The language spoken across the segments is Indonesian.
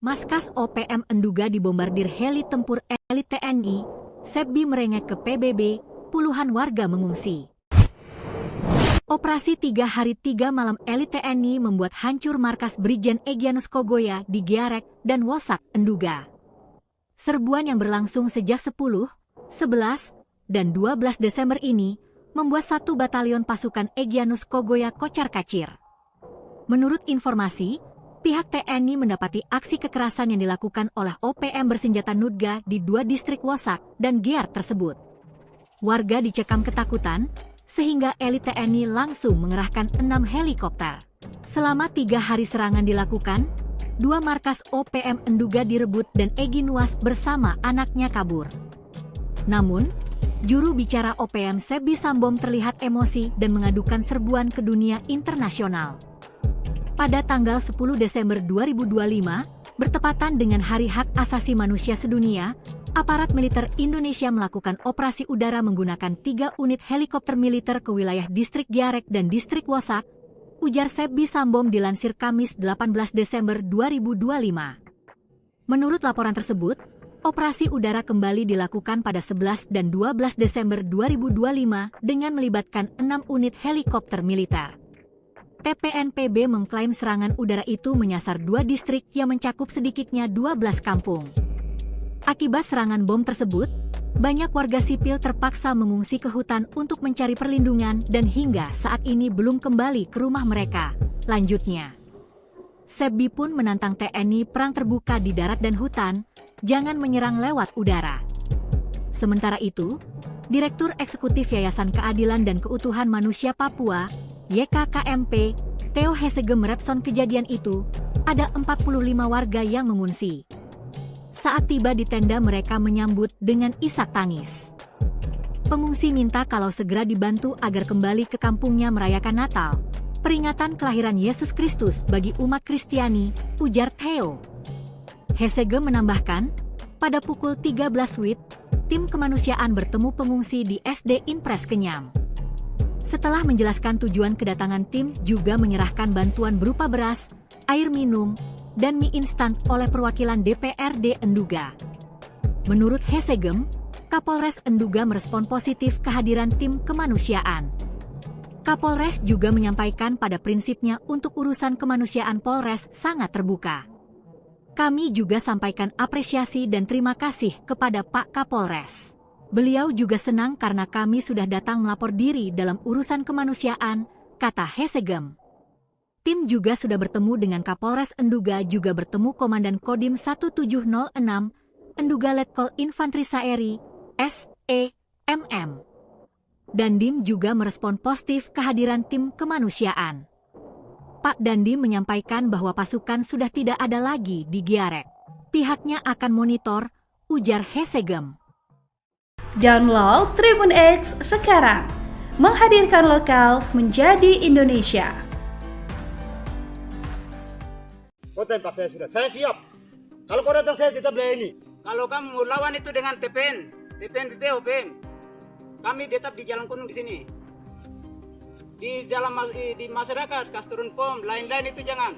Markas OPM Enduga dibombardir heli tempur elit TNI, Sebbi merengek ke PBB, puluhan warga mengungsi. Operasi 3 hari 3 malam elit TNI membuat hancur markas Brigjen Egyanus Kogoya di Giarek dan Wosak, Enduga. Serbuan yang berlangsung sejak 10, 11, dan 12 Desember ini membuat 1 batalion pasukan Egyanus Kogoya kocar-kacir. Menurut informasi, pihak TNI mendapati aksi kekerasan yang dilakukan oleh OPM bersenjata Nudga di 2 distrik Wosak dan Giar tersebut. Warga dicekam ketakutan, sehingga elit TNI langsung mengerahkan 6 helikopter. Selama 3 hari serangan dilakukan, 2 markas OPM Enduga direbut dan Egi Nuwas bersama anaknya kabur. Namun, juru bicara OPM Sebbi Sambom terlihat emosi dan mengadukan serbuan ke dunia internasional. Pada tanggal 10 Desember 2025, bertepatan dengan Hari Hak Asasi Manusia Sedunia, aparat militer Indonesia melakukan operasi udara menggunakan 3 unit helikopter militer ke wilayah distrik Giarek dan distrik Wosak, ujar Sebbi Sambom dilansir Kamis 18 Desember 2025. Menurut laporan tersebut, operasi udara kembali dilakukan pada 11 dan 12 Desember 2025 dengan melibatkan 6 unit helikopter militer. TPNPB mengklaim serangan udara itu menyasar 2 distrik yang mencakup sedikitnya 12 kampung. Akibat serangan bom tersebut, banyak warga sipil terpaksa mengungsi ke hutan untuk mencari perlindungan dan hingga saat ini belum kembali ke rumah mereka. Lanjutnya, Sebbi pun menantang TNI perang terbuka di darat dan hutan, jangan menyerang lewat udara. Sementara itu, Direktur Eksekutif Yayasan Keadilan dan Keutuhan Manusia Papua, YKKMP, Theo Hesegem merespon kejadian itu, ada 45 warga yang mengungsi. Saat tiba di tenda mereka menyambut dengan isak tangis. Pengungsi minta kalau segera dibantu agar kembali ke kampungnya merayakan Natal, peringatan kelahiran Yesus Kristus bagi umat Kristiani, ujar Theo. Hesegem menambahkan, pada pukul 13 WIB, tim kemanusiaan bertemu pengungsi di SD Impres Kenyam. Setelah menjelaskan tujuan kedatangan tim juga menyerahkan bantuan berupa beras, air minum, dan mie instan oleh perwakilan DPRD Enduga. Menurut Hesegem, Kapolres Enduga merespon positif kehadiran tim kemanusiaan. Kapolres juga menyampaikan pada prinsipnya untuk urusan kemanusiaan Polres sangat terbuka. Kami juga sampaikan apresiasi dan terima kasih kepada Pak Kapolres. Beliau juga senang karena kami sudah datang melapor diri dalam urusan kemanusiaan, kata Hesegem. Tim juga sudah bertemu dengan Kapolres Enduga juga bertemu Komandan Kodim 1706, Enduga Letkol Infantri Saeri, SEMM. Dandim juga merespon positif kehadiran tim kemanusiaan. Pak Dandim menyampaikan bahwa pasukan sudah tidak ada lagi di Giarek. Pihaknya akan monitor, ujar Hesegem. Download Tribun X sekarang, menghadirkan lokal menjadi Indonesia. Kau tembak saya sudah, saya siap. Kalau kau datang saya tetap ini. Kalau kamu lawan itu dengan TPN, OPM, kami tetap di Jalan Kuning di sini. Di masyarakat, Kasturun POM, lain-lain itu jangan.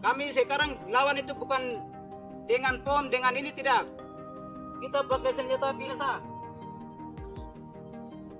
Kami sekarang lawan itu bukan dengan POM, dengan ini tidak. Kita pakai senjata biasa.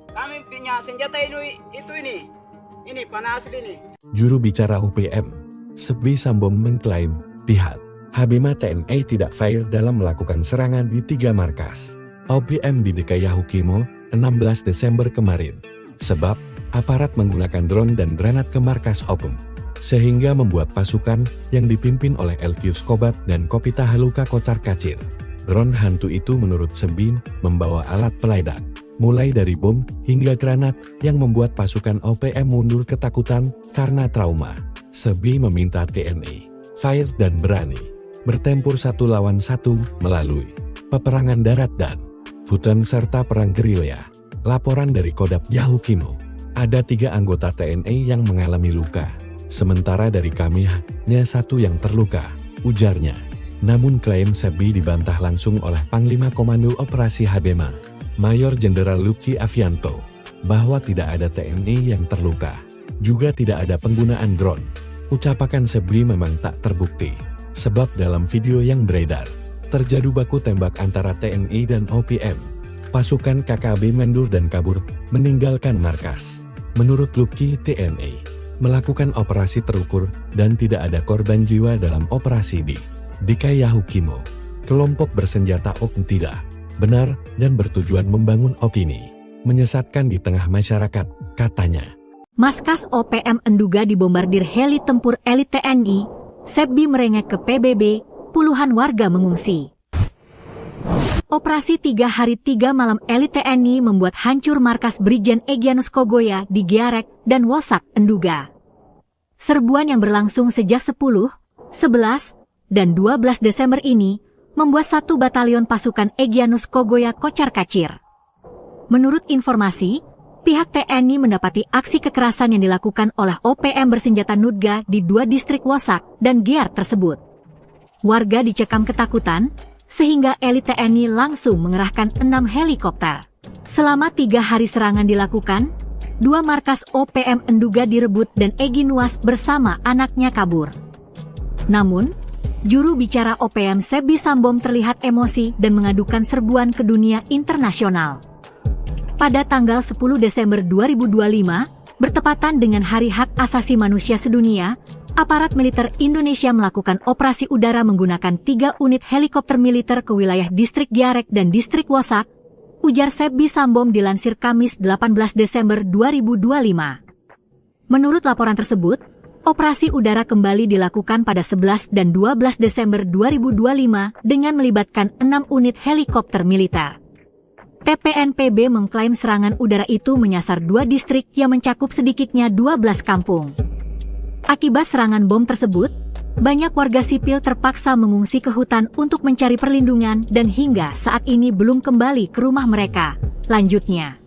Kami punya senjata ini panah asli ini. Juru bicara OPM, Sebbi Sambom mengklaim pihak Habima TNI tidak fair dalam melakukan serangan di 3 markas OPM di DKI Yahukimo 16 Desember kemarin. Sebab aparat menggunakan drone dan granat ke markas OPM, sehingga membuat pasukan yang dipimpin oleh Elkius Kobat dan Kopita Haluka kocar-kacir. Drone hantu itu menurut Sebbi membawa alat peledak, mulai dari bom hingga granat yang membuat pasukan OPM mundur ketakutan karena trauma. Sebbi meminta TNI fair dan berani bertempur 1 lawan 1 melalui peperangan darat dan hutan serta perang gerilya. Laporan dari Kodam Yahukimo, ada 3 anggota TNI yang mengalami luka, sementara dari kami hanya 1 yang terluka, ujarnya. Namun klaim Sebbi dibantah langsung oleh Panglima Komando Operasi Habema, Mayor Jenderal Luki Avianto, bahwa tidak ada TNI yang terluka. Juga tidak ada penggunaan drone. Ucapan Sebbi memang tak terbukti. Sebab dalam video yang beredar, terjadi baku tembak antara TNI dan OPM. Pasukan KKB mundur dan kabur, meninggalkan markas. Menurut Luki, TNI melakukan operasi terukur dan tidak ada korban jiwa dalam operasi di Kayahukimo. Kelompok bersenjata OPM tidak benar dan bertujuan membangun opini menyesatkan di tengah masyarakat, katanya. Markas OPM Enduga dibombardir heli tempur elit TNI, Sebbi merengek ke PBB, puluhan warga mengungsi. Operasi 3 hari 3 malam elit TNI membuat hancur markas Brigjen Egyanus Kogoya di Giarek dan Wosak, Enduga. Serbuan yang berlangsung sejak 10, 11, dan 12 Desember ini membuat 1 batalion pasukan Egyanus Kogoya kocar-kacir. Menurut informasi, pihak TNI mendapati aksi kekerasan yang dilakukan oleh OPM bersenjata Nudga di 2 distrik Wosak dan Giar tersebut. Warga dicekam ketakutan, sehingga elit TNI langsung mengerahkan 6 helikopter. Selama 3 hari serangan dilakukan, 2 markas OPM Enduga direbut dan Egi Nuwas bersama anaknya kabur. Namun, juru bicara OPM Sebbi Sambom terlihat emosi dan mengadukan serbuan ke dunia internasional. Pada tanggal 10 Desember 2025, bertepatan dengan Hari Hak Asasi Manusia Sedunia, aparat militer Indonesia melakukan operasi udara menggunakan 3 unit helikopter militer ke wilayah distrik Giarek dan distrik Wosak, ujar Sebbi Sambom dilansir Kamis 18 Desember 2025. Menurut laporan tersebut, operasi udara kembali dilakukan pada 11 dan 12 Desember 2025 dengan melibatkan 6 unit helikopter militer. TPNPB mengklaim serangan udara itu menyasar 2 distrik yang mencakup sedikitnya 12 kampung. Akibat serangan bom tersebut, banyak warga sipil terpaksa mengungsi ke hutan untuk mencari perlindungan dan hingga saat ini belum kembali ke rumah mereka. Lanjutnya,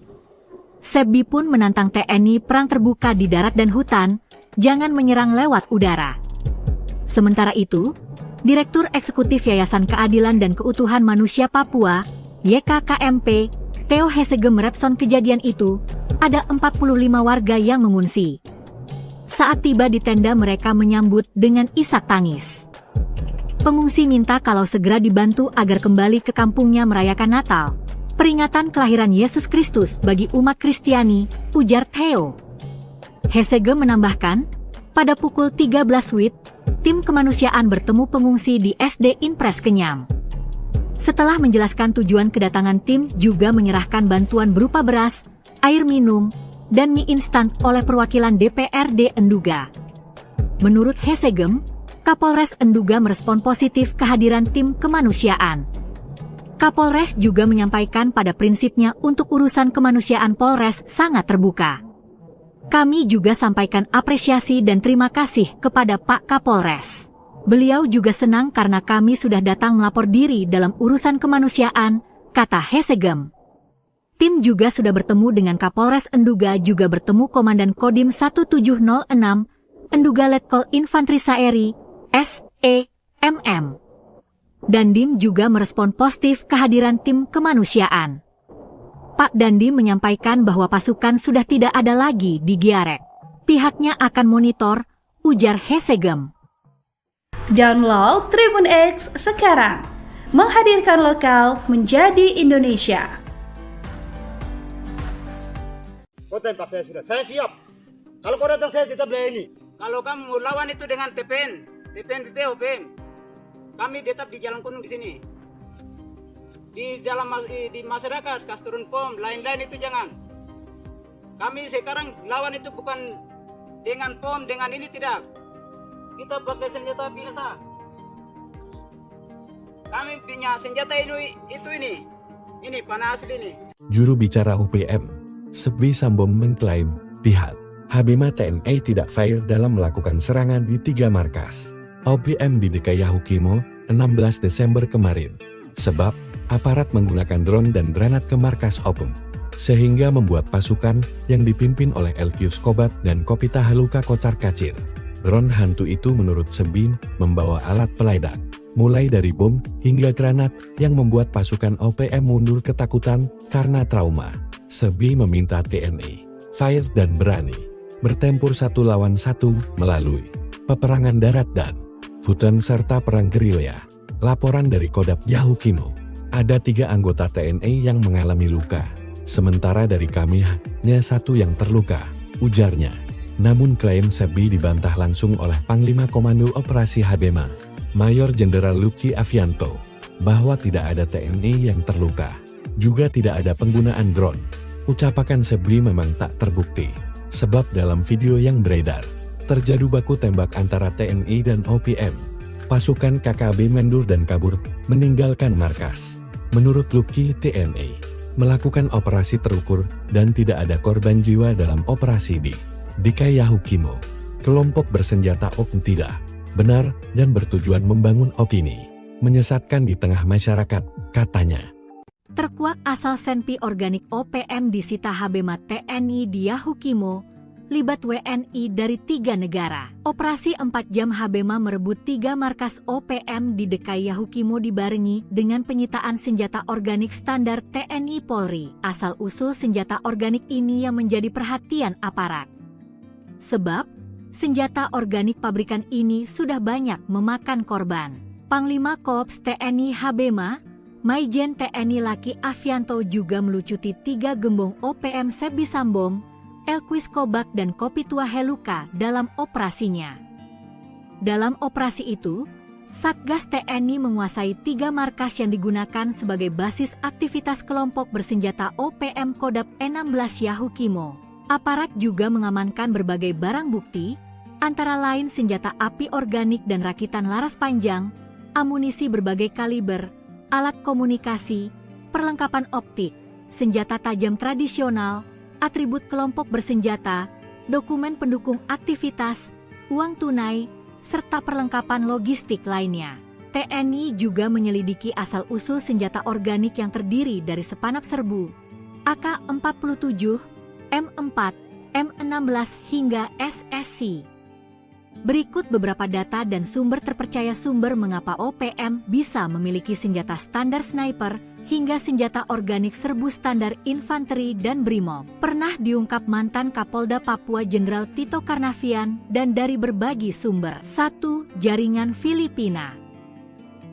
Sebbi pun menantang TNI perang terbuka di darat dan hutan, jangan menyerang lewat udara. Sementara itu, Direktur Eksekutif Yayasan Keadilan dan Keutuhan Manusia Papua, YKKMP, Theo Hesegem merespon kejadian itu, ada 45 warga yang mengungsi. Saat tiba di tenda mereka menyambut dengan isak tangis. Pengungsi minta kalau segera dibantu agar kembali ke kampungnya merayakan Natal, peringatan kelahiran Yesus Kristus bagi umat Kristiani, ujar Theo. Hesegem menambahkan, pada pukul 13 WIB, tim kemanusiaan bertemu pengungsi di SD Impres Kenyam. Setelah menjelaskan tujuan kedatangan tim juga menyerahkan bantuan berupa beras, air minum, dan mie instan oleh perwakilan DPRD Enduga. Menurut Hesegem, Kapolres Enduga merespon positif kehadiran tim kemanusiaan. Kapolres juga menyampaikan pada prinsipnya untuk urusan kemanusiaan Polres sangat terbuka. Kami juga sampaikan apresiasi dan terima kasih kepada Pak Kapolres. Beliau juga senang karena kami sudah datang melapor diri dalam urusan kemanusiaan, kata Hesegem. Tim juga sudah bertemu dengan Kapolres Enduga juga bertemu Komandan Kodim 1706, Enduga Letkol Infantri Saeri, SEMM. Dandim juga merespon positif kehadiran tim kemanusiaan. Pak Dandim menyampaikan bahwa pasukan sudah tidak ada lagi di Giarek. Pihaknya akan monitor, ujar Hesegem. Download Tribun X sekarang, menghadirkan lokal menjadi Indonesia. Kau tembak saya sudah, saya siap. Kalau kau datang saya tetap ini. Kalau kamu lawan itu dengan TPN OPM, kami tetap di Jalan Kuning di sini. Di masyarakat, Kasturun POM, lain-lain itu jangan. Kami sekarang lawan itu bukan dengan POM, dengan ini tidak. Kita pakai senjata biasa. Kami punya senjata ini. Ini panah asli ini. Juru bicara OPM, Sebbi Sambom mengklaim pihak Habima TNI tidak fair dalam melakukan serangan di 3 markas OPM di Kayahukimo 16 Desember kemarin. Sebab aparat menggunakan drone dan granat ke markas OPM, sehingga membuat pasukan yang dipimpin oleh Elkius Kobat dan Kopita Haluka kocar-kacir. Drone hantu itu menurut Sebbi membawa alat peledak, mulai dari bom hingga granat yang membuat pasukan OPM mundur ketakutan karena trauma. Sebbi meminta TNI fair dan berani bertempur 1 lawan 1 melalui peperangan darat dan hutan serta perang gerilya. Laporan dari Kodam Yahukimo, ada 3 anggota TNI yang mengalami luka, sementara dari kami hanya 1 yang terluka, ujarnya. Namun klaim Sebi dibantah langsung oleh Panglima Komando Operasi Habema, Mayor Jenderal Lucky Avianto, bahwa tidak ada TNI yang terluka. Juga tidak ada penggunaan drone. Ucapan Sebi memang tak terbukti, sebab dalam video yang beredar, terjadi baku tembak antara TNI dan OPM. Pasukan KKB mundur dan kabur, meninggalkan markas. Menurut Lucky, TNI melakukan operasi terukur dan tidak ada korban jiwa dalam operasi di Yahukimo. Kelompok bersenjata OPM tidak benar dan bertujuan membangun opini menyesatkan di tengah masyarakat, katanya. Terkuak asal senpi organik OPM disita Habema TNI di Yahukimo, libat WNI dari 3 negara. Operasi 4 jam Habema merebut 3 markas OPM di DKI Yahukimo dibarengi dengan penyitaan senjata organik standar TNI Polri. Asal-usul senjata organik ini yang menjadi perhatian aparat. Sebab, senjata organik pabrikan ini sudah banyak memakan korban. Panglima Korps TNI Habema, Maijen TNI Lucky Avianto juga melucuti 3 gembong OPM Sebi Sambom, Elquis Kobak dan Kopi Tua Heluka dalam operasinya. Dalam operasi itu, Satgas TNI menguasai 3 markas yang digunakan sebagai basis aktivitas kelompok bersenjata OPM Kodam 16 Yahukimo. Aparat juga mengamankan berbagai barang bukti, antara lain senjata api organik dan rakitan laras panjang, amunisi berbagai kaliber, alat komunikasi, perlengkapan optik, senjata tajam tradisional, atribut kelompok bersenjata, dokumen pendukung aktivitas, uang tunai, serta perlengkapan logistik lainnya. TNI juga menyelidiki asal-usul senjata organik yang terdiri dari sepanap serbu, AK-47, M4, M16 hingga SSC. Berikut beberapa data dan sumber terpercaya sumber mengapa OPM bisa memiliki senjata standar sniper hingga senjata organik serbu standar infanteri dan brimob. Pernah diungkap mantan Kapolda Papua Jenderal Tito Karnavian dan dari berbagi sumber. 1. Jaringan Filipina.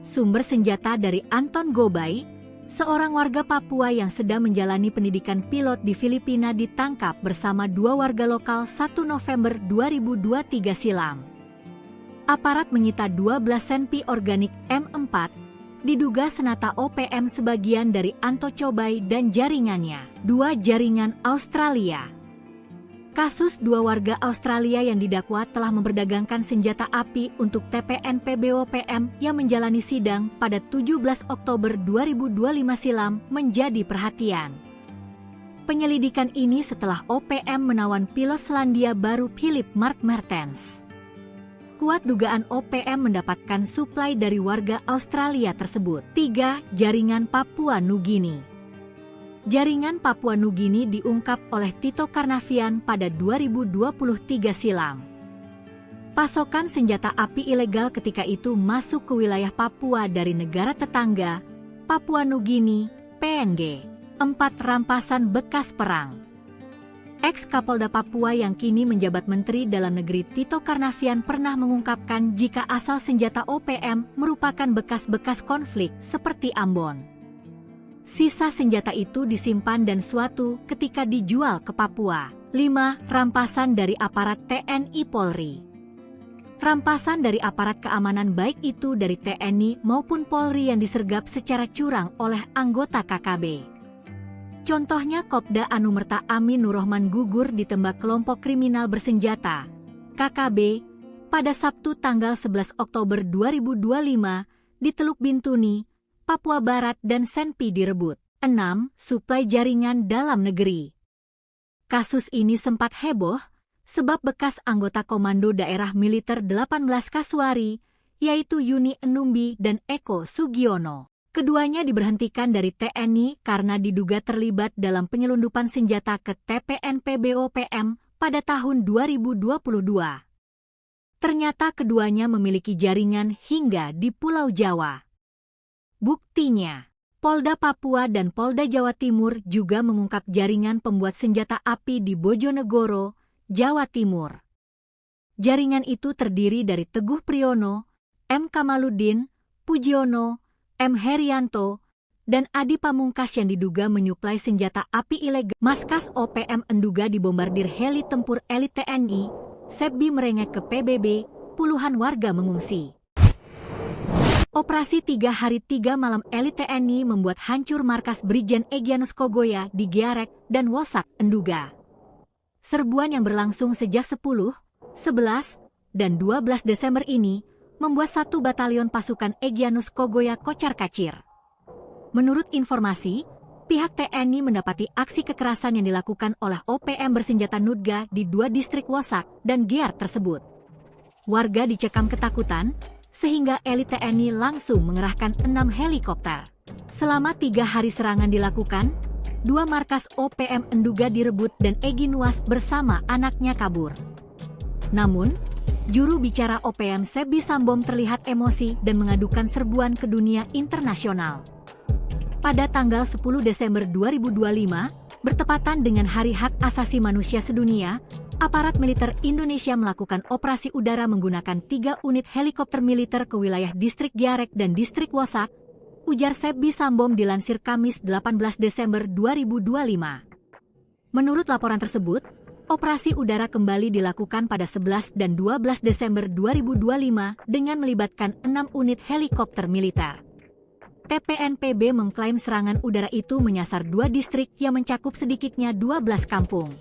Sumber senjata dari Anton Gobay, seorang warga Papua yang sedang menjalani pendidikan pilot di Filipina ditangkap bersama 2 warga lokal 1 November 2023 silam. Aparat menyita 12 senpi organik M4, diduga senata OPM sebagian dari Anto Cobay dan jaringannya. 2. Jaringan Australia. Kasus 2 warga Australia yang didakwa telah memperdagangkan senjata api untuk TPN PBOPM yang menjalani sidang pada 17 Oktober 2025 silam menjadi perhatian. Penyelidikan ini setelah OPM menawan pilot Selandia Baru Philip Mark Mertens. Kuat dugaan OPM mendapatkan suplai dari warga Australia tersebut. 3. Jaringan Papua Nugini. Jaringan Papua Nugini diungkap oleh Tito Karnavian pada 2023 silam. Pasokan senjata api ilegal ketika itu masuk ke wilayah Papua dari negara tetangga, Papua Nugini, PNG. 4. Rampasan bekas perang. Ex-Kapolda Papua yang kini menjabat Menteri Dalam Negeri Tito Karnavian pernah mengungkapkan jika asal senjata OPM merupakan bekas-bekas konflik seperti Ambon. Sisa senjata itu disimpan dan suatu ketika dijual ke Papua. 5. Rampasan dari aparat TNI Polri. Rampasan dari aparat keamanan baik itu dari TNI maupun Polri yang disergap secara curang oleh anggota KKB. Contohnya Kopda Anumerta Amin Nurrohman gugur ditembak kelompok kriminal bersenjata, KKB, pada Sabtu tanggal 11 Oktober 2025 di Teluk Bintuni, Papua Barat dan Senpi direbut. 6. Suplai jaringan dalam negeri. Kasus ini sempat heboh, sebab bekas anggota Komando Daerah Militer 18 Kasuari, yaitu Yuni Enumbi dan Eko Sugiono. Keduanya diberhentikan dari TNI karena diduga terlibat dalam penyelundupan senjata ke TPN PBOPM pada tahun 2022. Ternyata keduanya memiliki jaringan hingga di Pulau Jawa. Buktinya, Polda Papua dan Polda Jawa Timur juga mengungkap jaringan pembuat senjata api di Bojonegoro, Jawa Timur. Jaringan itu terdiri dari Teguh Priyono, M. Kamaluddin, Pujiono, M. Herianto, dan Adi Pamungkas yang diduga menyuplai senjata api ilegal. Markas OPM Enduga dibombardir heli tempur elit TNI, Sebbi merengek ke PBB, puluhan warga mengungsi. Operasi 3 hari 3 malam elit TNI membuat hancur markas Brigjen Egyanus Kogoya di Giarek dan Wosak, Enduga. Serbuan yang berlangsung sejak 10, 11, dan 12 Desember ini membuat 1 batalion pasukan Egyanus Kogoya kocar-kacir. Menurut informasi, pihak TNI mendapati aksi kekerasan yang dilakukan oleh OPM bersenjata Nudga di 2 distrik Wosak dan Giar tersebut. Warga dicekam ketakutan, sehingga elit TNI langsung mengerahkan 6 helikopter. Selama 3 hari serangan dilakukan, 2 markas OPM Enduga direbut dan Egy Nuwas bersama anaknya kabur. Namun, juru bicara OPM Sebbi Sambom terlihat emosi dan mengadukan serbuan ke dunia internasional. Pada tanggal 10 Desember 2025, bertepatan dengan Hari Hak Asasi Manusia Sedunia, aparat militer Indonesia melakukan operasi udara menggunakan 3 unit helikopter militer ke wilayah distrik Giarek dan distrik Wosak, ujar Sebbi Sambom dilansir Kamis 18 Desember 2025. Menurut laporan tersebut, operasi udara kembali dilakukan pada 11 dan 12 Desember 2025 dengan melibatkan 6 unit helikopter militer. TPNPB mengklaim serangan udara itu menyasar 2 distrik yang mencakup sedikitnya 12 kampung.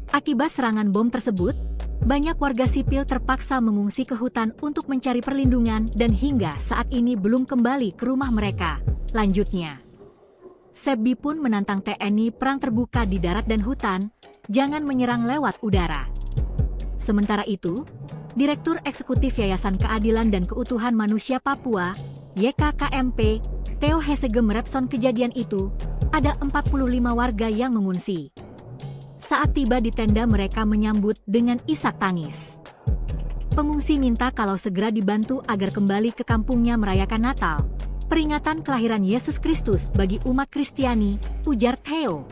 Akibat serangan bom tersebut, banyak warga sipil terpaksa mengungsi ke hutan untuk mencari perlindungan dan hingga saat ini belum kembali ke rumah mereka. Lanjutnya, Sebbi pun menantang TNI perang terbuka di darat dan hutan, jangan menyerang lewat udara. Sementara itu, Direktur Eksekutif Yayasan Keadilan dan Keutuhan Manusia Papua, YKKMP, Theo Hesegem merespon kejadian itu, ada 45 warga yang mengungsi. Saat tiba di tenda mereka menyambut dengan isak tangis. Pengungsi minta kalau segera dibantu agar kembali ke kampungnya merayakan Natal, peringatan kelahiran Yesus Kristus bagi umat Kristiani, ujar Theo.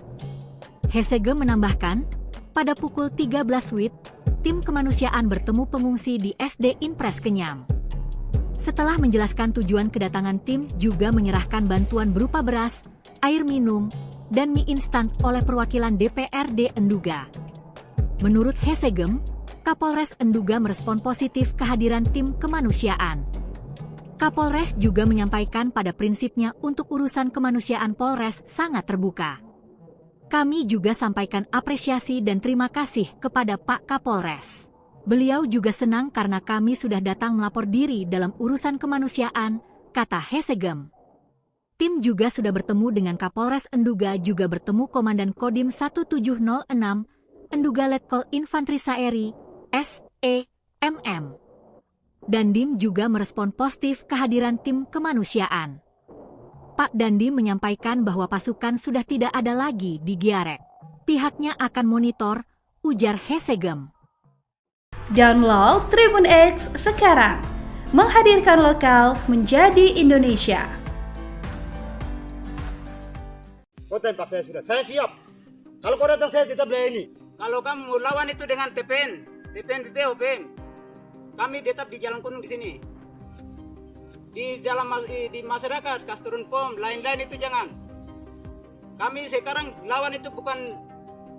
Hesegem menambahkan, pada pukul 13 WIB, tim kemanusiaan bertemu pengungsi di SD Impres Kenyam. Setelah menjelaskan tujuan kedatangan tim juga menyerahkan bantuan berupa beras, air minum, dan mie instan oleh perwakilan DPRD Enduga. Menurut Hesegem, Kapolres Enduga merespon positif kehadiran tim kemanusiaan. Kapolres juga menyampaikan pada prinsipnya untuk urusan kemanusiaan Polres sangat terbuka. Kami juga sampaikan apresiasi dan terima kasih kepada Pak Kapolres. Beliau juga senang karena kami sudah datang melapor diri dalam urusan kemanusiaan, kata Hesegem. Tim juga sudah bertemu dengan Kapolres Enduga, juga bertemu Komandan Kodim 1706, Enduga Letkol Infantri Saeri, SEMM. Dandim juga merespon positif kehadiran tim kemanusiaan. Pak Dandim menyampaikan bahwa pasukan sudah tidak ada lagi di Giarek. Pihaknya akan monitor, ujar Hesegem. Download Tribun X sekarang, menghadirkan lokal menjadi Indonesia. Kau tembak saya sudah, saya siap. Kalau kau datang saya tetap melayani. Kalau kamu lawan itu dengan TPN BPO, OPM, kami tetap di Jalan Kuning di sini. Di masyarakat, kas turun pom, lain-lain itu jangan. Kami sekarang lawan itu bukan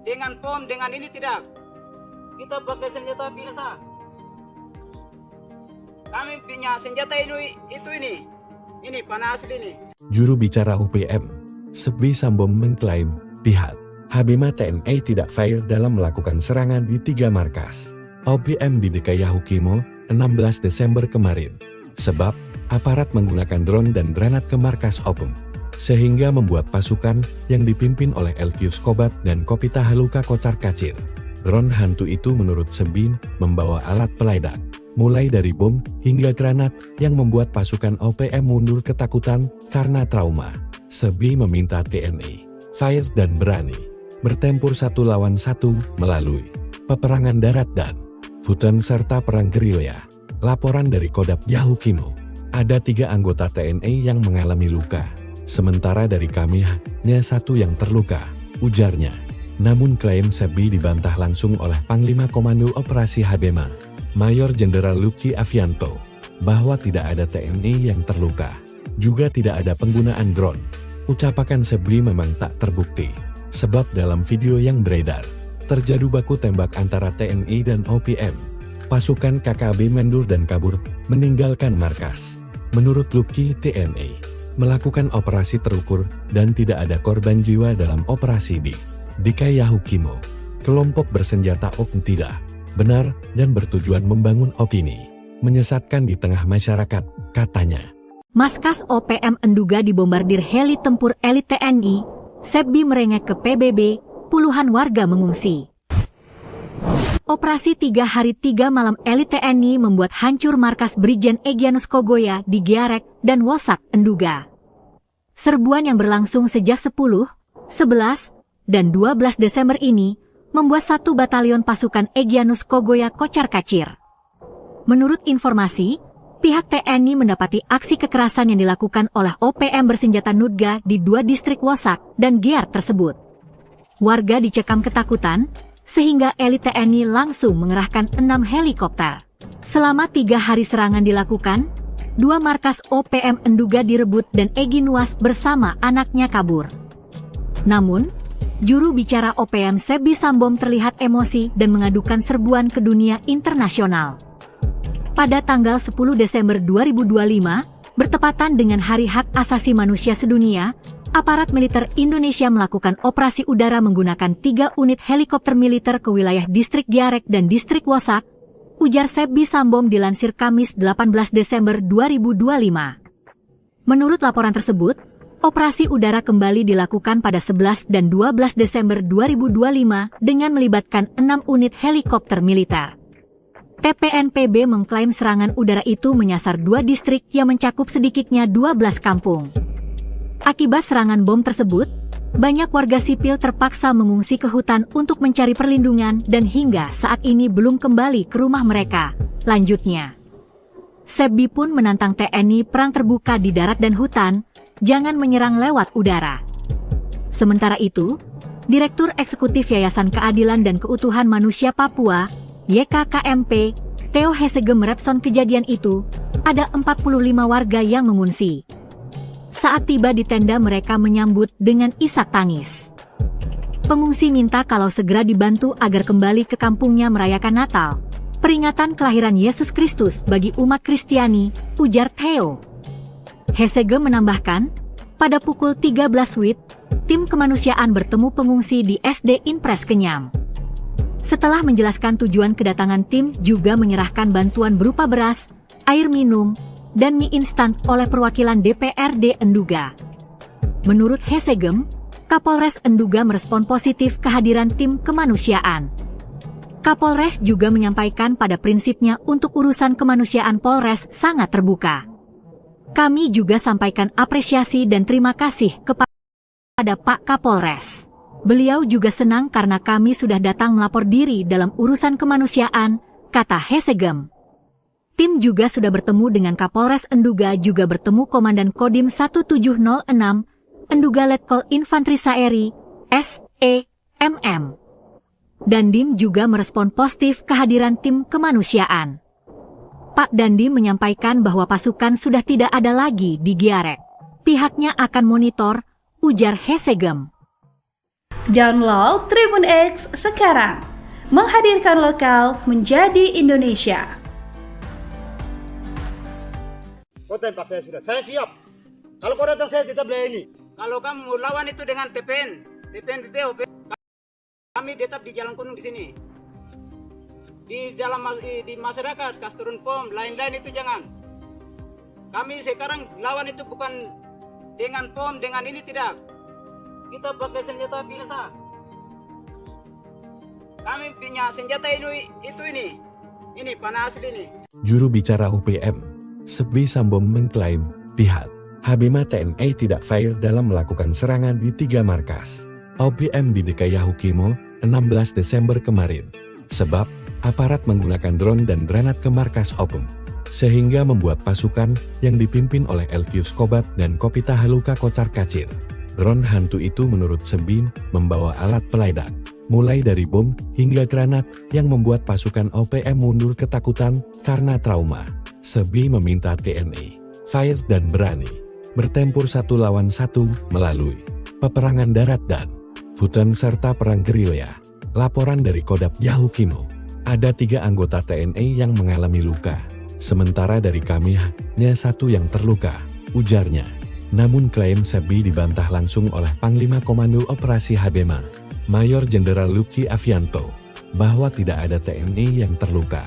dengan pom, dengan ini tidak. Kita pakai senjata biasa. Kami punya senjata ini. Ini panah asli ini. Juru bicara OPM Sebbi Sambom mengklaim pihak Habima TNI tidak fair dalam melakukan serangan di 3 markas OPM di DKI Yahukimo 16 Desember kemarin. Sebab aparat menggunakan drone dan granat ke markas OPM, sehingga membuat pasukan yang dipimpin oleh Elkius Kobat dan Kopita Haluka kocar-kacir. Drone hantu itu menurut Sebbi membawa alat peledak, mulai dari bom hingga granat yang membuat pasukan OPM mundur ketakutan karena trauma. Sebbi meminta TNI fair dan berani bertempur 1 lawan 1 melalui peperangan darat dan hutan serta perang gerilya. Laporan dari Kodam Yahukimo, ada 3 anggota TNI yang mengalami luka, sementara dari kami hanya 1 yang terluka, ujarnya. Namun klaim Sebbi dibantah langsung oleh Panglima Komando Operasi Habima, Mayor Jenderal Luki Avianto. bahwa tidak ada TNI yang terluka. Juga tidak ada penggunaan drone. Ucapan Sebbi memang tak terbukti. Sebab dalam video yang beredar, terjadi baku tembak antara TNI dan OPM. Pasukan KKB mundur dan kabur, meninggalkan markas. Menurut Lucky, TNI melakukan operasi terukur dan tidak ada korban jiwa dalam operasi di Kayahukimo. Kelompok bersenjata OPM tidak benar dan bertujuan membangun opini menyesatkan di tengah masyarakat, katanya. Markas OPM Enduga dibombardir heli tempur elit TNI, Sebbi merengek ke PBB, puluhan warga mengungsi. Operasi 3 hari 3 malam elit TNI membuat hancur markas Brigjen Egyanus Kogoya di Giarek dan Wosak, Enduga. Serbuan yang berlangsung sejak 10, 11, dan 12 Desember ini membuat 1 batalion pasukan Egyanus Kogoya kocar-kacir. Menurut informasi, pihak TNI mendapati aksi kekerasan yang dilakukan oleh OPM bersenjata Nudga di 2 distrik Wosak dan Giarek tersebut. Warga dicekam ketakutan, sehingga elit TNI langsung mengerahkan 6 helikopter. Selama 3 hari serangan dilakukan, 2 markas OPM Enduga direbut dan Egi Nuwas bersama anaknya kabur. Namun, juru bicara OPM Sebbi Sambom terlihat emosi dan mengadukan serbuan ke dunia internasional. Pada tanggal 10 Desember 2025, bertepatan dengan Hari Hak Asasi Manusia Sedunia, aparat militer Indonesia melakukan operasi udara menggunakan 3 unit helikopter militer ke wilayah distrik Giarek dan distrik Wosak, ujar Sebbi Sambom dilansir Kamis 18 Desember 2025. Menurut laporan tersebut, operasi udara kembali dilakukan pada 11 dan 12 Desember 2025 dengan melibatkan 6 unit helikopter militer. TPNPB mengklaim serangan udara itu menyasar 2 distrik yang mencakup sedikitnya 12 kampung. Akibat serangan bom tersebut, banyak warga sipil terpaksa mengungsi ke hutan untuk mencari perlindungan dan hingga saat ini belum kembali ke rumah mereka. Lanjutnya, Sebbi pun menantang TNI perang terbuka di darat dan hutan, jangan menyerang lewat udara. Sementara itu, Direktur Eksekutif Yayasan Keadilan dan Keutuhan Manusia Papua, YKKMP, Theo Hesegem merespon kejadian itu, ada 45 warga yang mengungsi. Saat tiba di tenda mereka menyambut dengan isak tangis. Pengungsi minta kalau segera dibantu agar kembali ke kampungnya merayakan Natal, peringatan kelahiran Yesus Kristus bagi umat Kristiani, ujar Theo. Hesegem menambahkan, pada pukul 13 WIB, tim kemanusiaan bertemu pengungsi di SD Impres Kenyam. Setelah menjelaskan tujuan kedatangan tim juga menyerahkan bantuan berupa beras, air minum, dan mie instan oleh perwakilan DPRD Enduga. Menurut Hesegem, Kapolres Enduga merespon positif kehadiran tim kemanusiaan. Kapolres juga menyampaikan pada prinsipnya untuk urusan kemanusiaan Polres sangat terbuka. Kami juga sampaikan apresiasi dan terima kasih kepada Pak Kapolres. Beliau juga senang karena kami sudah datang melapor diri dalam urusan kemanusiaan, kata Hesegem. Tim juga sudah bertemu dengan Kapolres Enduga juga bertemu Komandan Kodim 1706, Enduga Letkol Infantri Saeri, SEMM. Dandim juga merespon positif kehadiran tim kemanusiaan. Pak Dandim menyampaikan bahwa pasukan sudah tidak ada lagi di Giarek. Pihaknya akan monitor, ujar Hesegem. Download Tribun X sekarang, menghadirkan lokal menjadi Indonesia. Kau tembak saya sudah, saya siap. Kalau kau datang saya tetap ini. Kalau kamu lawan itu dengan TPN BPOP, kami tetap di Jalan Kuning di sini. Di masyarakat, Kasturun POM, lain-lain itu jangan. Kami sekarang lawan itu bukan dengan POM, dengan ini tidak. Kita pakai senjata biasa. Kami punya senjata ini panah asli ini. Juru bicara OPM, Sebbi Sambom mengklaim pihak Habima TNI tidak fair dalam melakukan serangan di 3 markas OPM di Kayahukimo 16 Desember kemarin. Sebab aparat menggunakan drone dan granat ke markas OPM, sehingga membuat pasukan yang dipimpin oleh Elkius Kobat dan Kopita Haluka kocar-kacir. Drone hantu itu menurut Sebbi membawa alat peledak, mulai dari bom hingga granat yang membuat pasukan OPM mundur ketakutan karena trauma. Sebi meminta TNI, fair dan berani, bertempur satu lawan satu melalui peperangan darat dan hutan serta perang gerilya. Laporan dari Kodam Yahukimo, ada 3 anggota TNI yang mengalami luka, sementara dari kami hanya 1 yang terluka, ujarnya. Namun klaim Sebi dibantah langsung oleh Panglima Komando Operasi Habema, Mayor Jenderal Lucky Avianto, bahwa tidak ada TNI yang terluka.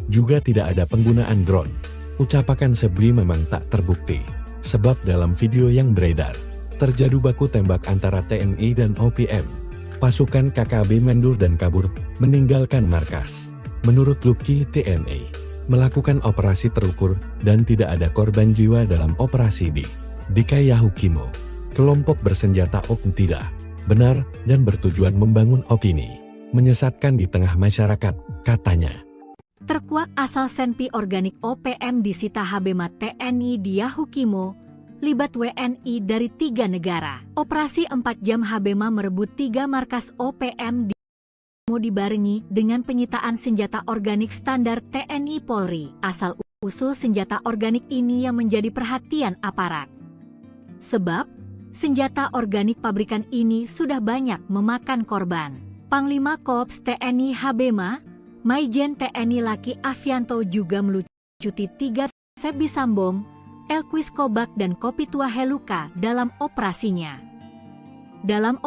Juga tidak ada penggunaan drone. Ucapan Sebi memang tak terbukti, sebab dalam video yang beredar, terjadi baku tembak antara TNI dan OPM. Pasukan KKB mundur dan kabur, meninggalkan markas. Menurut Lucky, TNI melakukan operasi terukur dan tidak ada korban jiwa dalam operasi di Yahukimo. Kelompok bersenjata OPM tidak benar dan bertujuan membangun opini menyesatkan di tengah masyarakat, katanya. Terkuak asal senpi organik OPM disita Habema TNI di Yahukimo, libat WNI dari 3 negara. Operasi 4 jam Habema merebut 3 markas OPM di dibarengi dengan penyitaan senjata organik standar TNI Polri. Asal-usul senjata organik ini yang menjadi perhatian aparat. Sebab, senjata organik pabrikan ini sudah banyak memakan korban. Panglima Korps TNI Habema, Maijen TNI Lucky Avianto juga melucuti 3 Sebi Sambom, Elquis Kobak dan Kopitua Heluka dalam operasinya. Dalam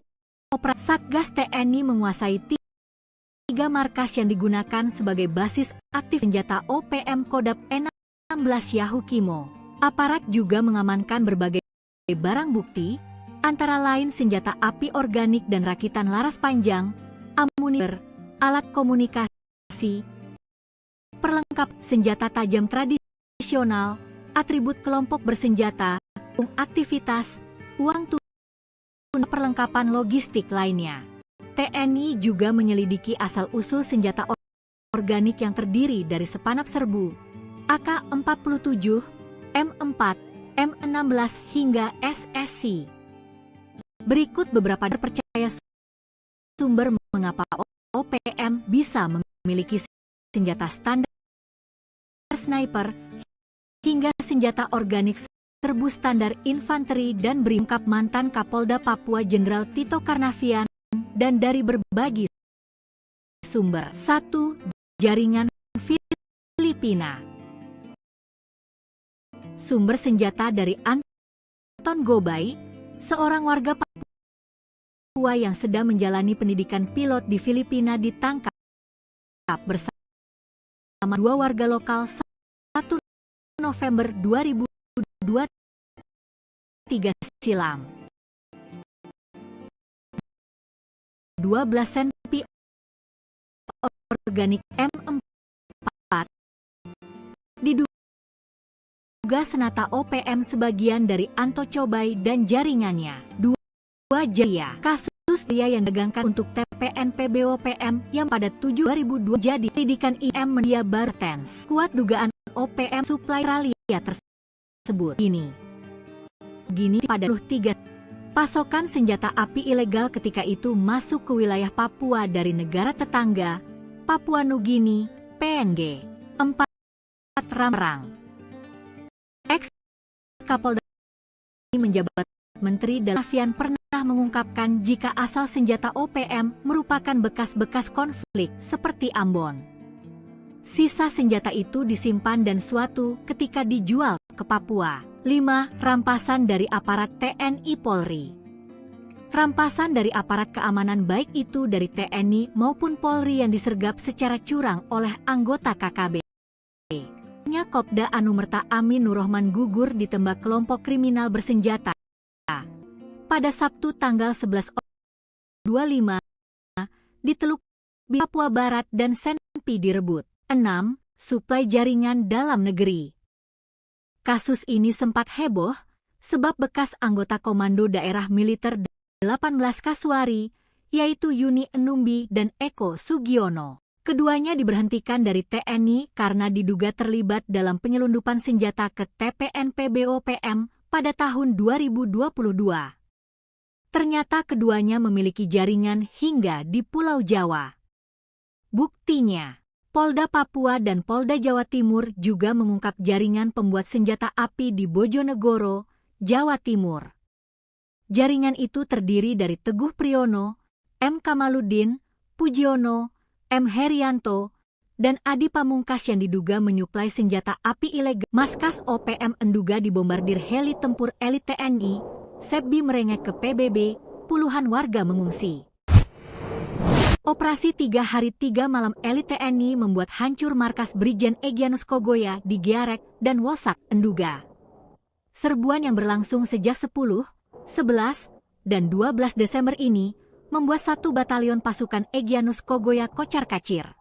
operasi Satgas TNI menguasai 3 markas yang digunakan sebagai basis aktif senjata OPM Kodam 16 Yahukimo. Aparat juga mengamankan berbagai barang bukti, antara lain senjata api organik dan rakitan laras panjang, amunisi, alat komunikasi, perlengkap senjata tajam tradisional, atribut kelompok bersenjata, aktivitas, uang tunai, perlengkapan logistik lainnya. TNI juga menyelidiki asal-usul senjata organik yang terdiri dari sepanap serbu, AK-47, M4, M16 hingga SSC. Berikut beberapa percaya sumber mengapa OPM bisa memiliki senjata standar sniper hingga senjata organik serbu standar infanteri dan beringkap mantan Kapolda Papua Jenderal Tito Karnavian dan dari berbagi sumber. 1. Jaringan Filipina. Sumber senjata dari Anton Gobay, seorang warga Papua yang sedang menjalani pendidikan pilot di Filipina, ditangkap bersama 2 warga lokal 1 November 2023 silam. 12 senpi organik M4 diduga senata OPM sebagian dari Anto Cobay dan jaringannya. 2 Jaya, kasus dia yang dagangkan untuk TPNPBOPM yang pada 7/2002 jadi pendidikan IM Media Bartens. Kuat dugaan OPM supply ralia tersebut. Gini pada 3 pasokan senjata api ilegal ketika itu masuk ke wilayah Papua dari negara tetangga, Papua Nugini, PNG. 4 Ramrang. Ex-Kapolda menjabat Menteri Dalam pernah mengungkapkan jika asal senjata OPM merupakan bekas-bekas konflik seperti Ambon. Sisa senjata itu disimpan dan suatu ketika dijual ke Papua. 5. Rampasan dari aparat TNI Polri. Rampasan dari aparat keamanan baik itu dari TNI maupun Polri yang disergap secara curang oleh anggota KKB. Kopda Anumerta Amin Nurrohman gugur ditembak kelompok kriminal bersenjata. Pada Sabtu tanggal 11/25 di Teluk Papua Barat dan Senpi direbut. 6. Suplai jaringan dalam negeri. Kasus ini sempat heboh, sebab bekas anggota Komando Daerah Militer 18 Kasuari, yaitu Yuni Enumbi dan Eko Sugiono. Keduanya diberhentikan dari TNI karena diduga terlibat dalam penyelundupan senjata ke TPNPBOPM pada tahun 2022. Ternyata keduanya memiliki jaringan hingga di Pulau Jawa. Buktinya, Polda Papua dan Polda Jawa Timur juga mengungkap jaringan pembuat senjata api di Bojonegoro, Jawa Timur. Jaringan itu terdiri dari Teguh Priyono, M. Kamaluddin, Pujiono, M. Herianto, dan Adi Pamungkas yang diduga menyuplai senjata api ilegal. Maskas OPM Enduga dibombardir heli tempur elit TNI, Sebbi merengek ke PBB, puluhan warga mengungsi. Operasi 3 hari 3 malam elit TNI membuat hancur markas Brigjen Egyanus Kogoya di Giarek dan Wosak, Enduga. Serbuan yang berlangsung sejak 10, 11, dan 12 Desember ini membuat 1 batalion pasukan Egyanus Kogoya kocar-kacir.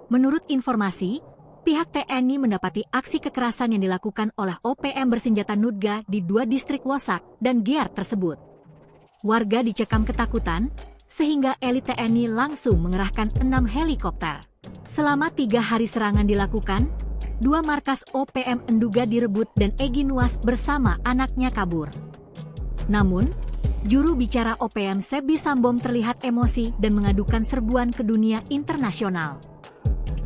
Menurut informasi, pihak TNI mendapati aksi kekerasan yang dilakukan oleh OPM bersenjata Nudga di 2 distrik Wosak dan Giar tersebut. Warga dicekam ketakutan, sehingga elit TNI langsung mengerahkan 6 helikopter. Selama 3 hari serangan dilakukan, 2 markas OPM Enduga direbut dan Egy Nuwas bersama anaknya kabur. Namun, juru bicara OPM Sebbi Sambom terlihat emosi dan mengadukan serbuan ke dunia internasional.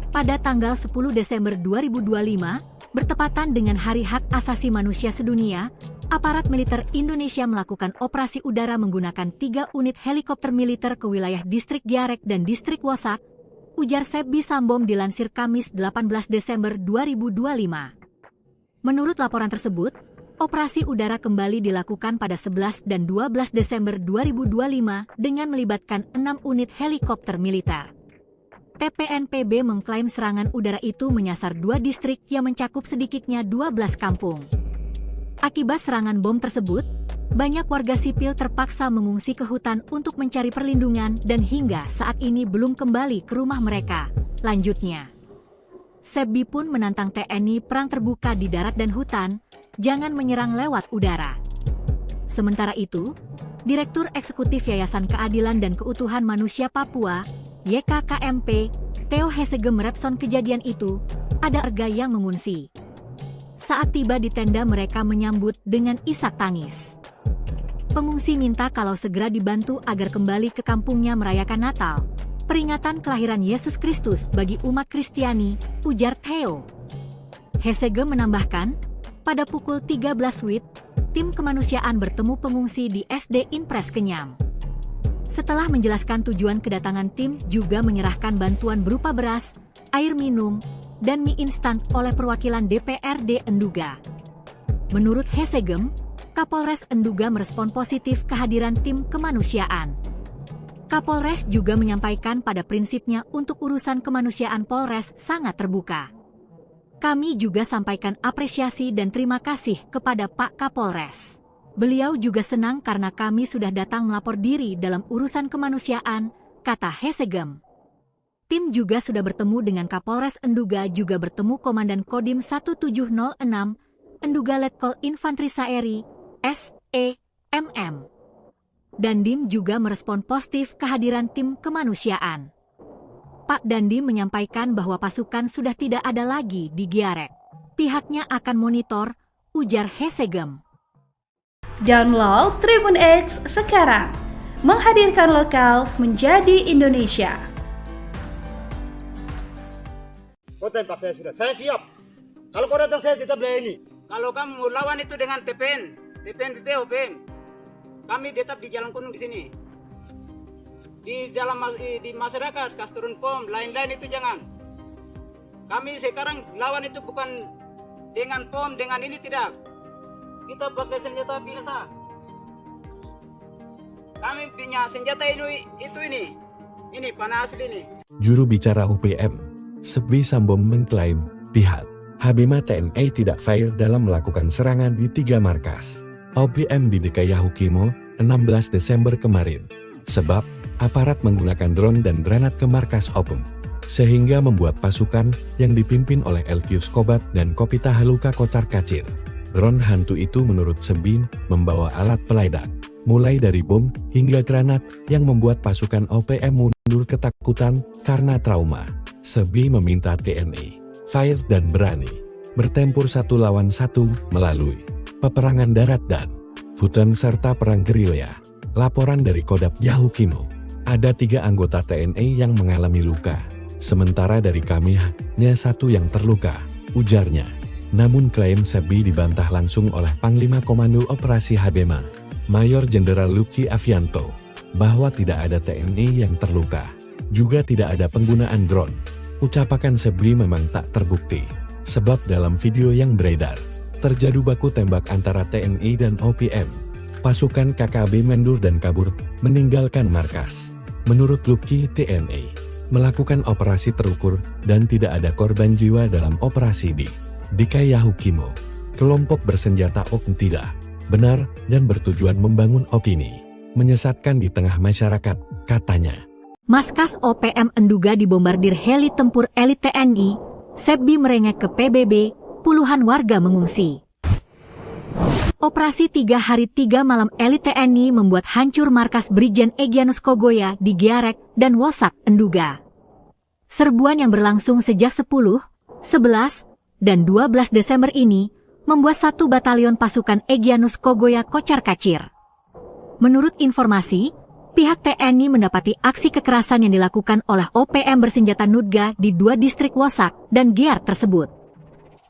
Pada tanggal 10 Desember 2025, bertepatan dengan Hari Hak Asasi Manusia Sedunia, aparat militer Indonesia melakukan operasi udara menggunakan 3 unit helikopter militer ke wilayah distrik Giarek dan distrik Wosak, ujar Sebbi Sambom dilansir Kamis 18 Desember 2025. Menurut laporan tersebut, operasi udara kembali dilakukan pada 11 dan 12 Desember 2025 dengan melibatkan 6 unit helikopter militer. TPNPB mengklaim serangan udara itu menyasar 2 distrik yang mencakup sedikitnya 12 kampung. Akibat serangan bom tersebut, banyak warga sipil terpaksa mengungsi ke hutan untuk mencari perlindungan dan hingga saat ini belum kembali ke rumah mereka. Lanjutnya, Sebbi pun menantang TNI perang terbuka di darat dan hutan, jangan menyerang lewat udara. Sementara itu, Direktur Eksekutif Yayasan Keadilan dan Keutuhan Manusia Papua, YKKMP, Theo Hesegem merespon kejadian itu, ada warga yang mengungsi. Saat tiba di tenda mereka menyambut dengan isak tangis. Pengungsi minta kalau segera dibantu agar kembali ke kampungnya merayakan Natal, peringatan kelahiran Yesus Kristus bagi umat Kristiani, ujar Theo. Hesegem menambahkan, pada pukul 13 WIB, tim kemanusiaan bertemu pengungsi di SD Impres Kenyam. Setelah menjelaskan tujuan kedatangan tim juga menyerahkan bantuan berupa beras, air minum, dan mie instan oleh perwakilan DPRD Enduga. Menurut Hesegem, Kapolres Enduga merespon positif kehadiran tim kemanusiaan. Kapolres juga menyampaikan pada prinsipnya untuk urusan kemanusiaan Polres sangat terbuka. Kami juga sampaikan apresiasi dan terima kasih kepada Pak Kapolres. Beliau juga senang karena kami sudah datang melapor diri dalam urusan kemanusiaan, kata Hesegem. Tim juga sudah bertemu dengan Kapolres Enduga juga bertemu Komandan Kodim 1706, Enduga Letkol Infantri Saeri, SEMM. Dandim juga merespon positif kehadiran tim kemanusiaan. Pak Dandim menyampaikan bahwa pasukan sudah tidak ada lagi di Giarek. Pihaknya akan monitor, ujar Hesegem. Download Tribun X sekarang, menghadirkan lokal menjadi Indonesia. Kau tembak saya sudah, saya siap. Kalau kau datang saya tetap melayani. Kalau kamu lawan itu dengan TPN BPO, OPM, kami tetap di Jalan Kuning di sini. Di masyarakat, kas turun pom, lain-lain itu jangan. Kami sekarang lawan itu bukan dengan pom, dengan ini tidak. Kita pakai senjata biasa. Kami punya senjata ini. Ini panah asli ini. Juru bicara OPM, Sebbi Sambom mengklaim pihak Habima TNI tidak fair dalam melakukan serangan di 3 markas OPM di DKI Yahukimo 16 Desember kemarin. Sebab, aparat menggunakan drone dan granat ke markas OPM, sehingga membuat pasukan yang dipimpin oleh Elkius Kobat dan Kopita Haluka kocar-kacir. Drone hantu itu menurut Sebbi membawa alat peledak, mulai dari bom hingga granat yang membuat pasukan OPM mundur ketakutan karena trauma. Sebbi meminta TNI fair dan berani bertempur 1 lawan 1 melalui peperangan darat dan hutan serta perang gerilya. Laporan dari Kodam Yahukimo, ada 3 anggota TNI yang mengalami luka, Sementara dari kami hanya satu yang terluka, ujarnya. Namun klaim Sebi dibantah langsung oleh Panglima Komando Operasi Habema, Mayor Jenderal Lucky Avianto, bahwa tidak ada TNI yang terluka. Juga tidak ada penggunaan drone. Ucapan Sebi memang tak terbukti, sebab dalam video yang beredar, terjadi baku tembak antara TNI dan OPM. Pasukan KKB mundur dan kabur, meninggalkan markas. Menurut Lucky, TNI melakukan operasi terukur dan tidak ada korban jiwa dalam operasi di Kayahukimo. Kelompok bersenjata OPM tidak benar dan bertujuan membangun opini menyesatkan di tengah masyarakat, katanya. Markas OPM Enduga dibombardir heli tempur elit TNI, Sebi merengek ke PBB, puluhan warga mengungsi. Operasi 3 hari 3 malam elit TNI membuat hancur markas Brigjen Egyanus Kogoya di Giarek dan Wosak, Enduga. Serbuan yang berlangsung sejak 10, 11, dan 12 Desember ini membuat 1 batalion pasukan Egyanus Kogoya kocar-kacir. Menurut informasi, pihak TNI mendapati aksi kekerasan yang dilakukan oleh OPM bersenjata Nudga di 2 distrik Wosak dan Giar tersebut.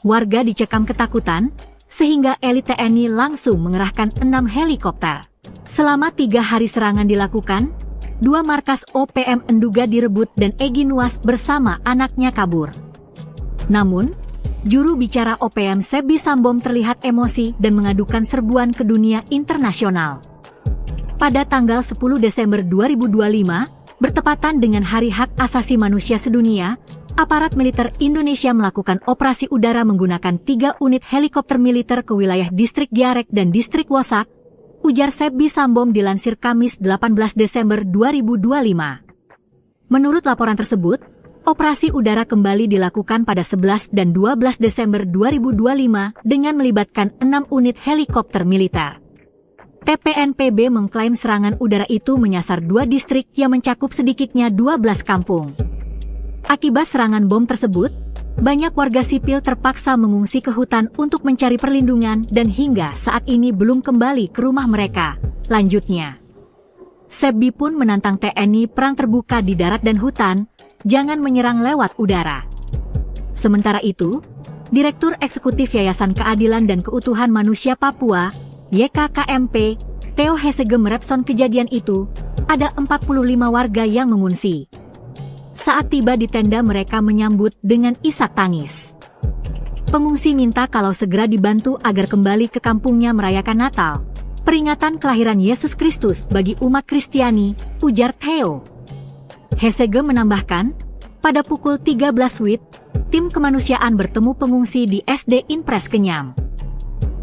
Warga dicekam ketakutan, sehingga elit TNI langsung mengerahkan 6 helikopter. Selama 3 hari serangan dilakukan, 2 markas OPM Enduga direbut dan Egi Nuwas bersama anaknya kabur. Namun, juru bicara OPM Sebi Sambom terlihat emosi dan mengadukan serbuan ke dunia internasional. Pada tanggal 10 Desember 2025, bertepatan dengan Hari Hak Asasi Manusia Sedunia, aparat militer Indonesia melakukan operasi udara menggunakan 3 unit helikopter militer ke wilayah distrik Giarek dan distrik Wosak, ujar Sebi Sambom dilansir Kamis 18 Desember 2025. Menurut laporan tersebut, operasi udara kembali dilakukan pada 11 dan 12 Desember 2025 dengan melibatkan 6 unit helikopter militer. TPNPB mengklaim serangan udara itu menyasar 2 distrik yang mencakup sedikitnya 12 kampung. Akibat serangan bom tersebut, banyak warga sipil terpaksa mengungsi ke hutan untuk mencari perlindungan dan hingga saat ini belum kembali ke rumah mereka. Lanjutnya, Sebi pun menantang TNI perang terbuka di darat dan hutan, jangan menyerang lewat udara. Sementara itu, Direktur Eksekutif Yayasan Keadilan dan Keutuhan Manusia Papua, YKKMP, Theo Hesegem merespon kejadian itu, ada 45 warga yang mengungsi. Saat tiba di tenda mereka menyambut dengan isak tangis. Pengungsi minta kalau segera dibantu agar kembali ke kampungnya merayakan Natal, peringatan kelahiran Yesus Kristus bagi umat Kristiani, ujar Theo. Hesegem menambahkan, pada pukul 13 WIB, tim kemanusiaan bertemu pengungsi di SD Impres Kenyam.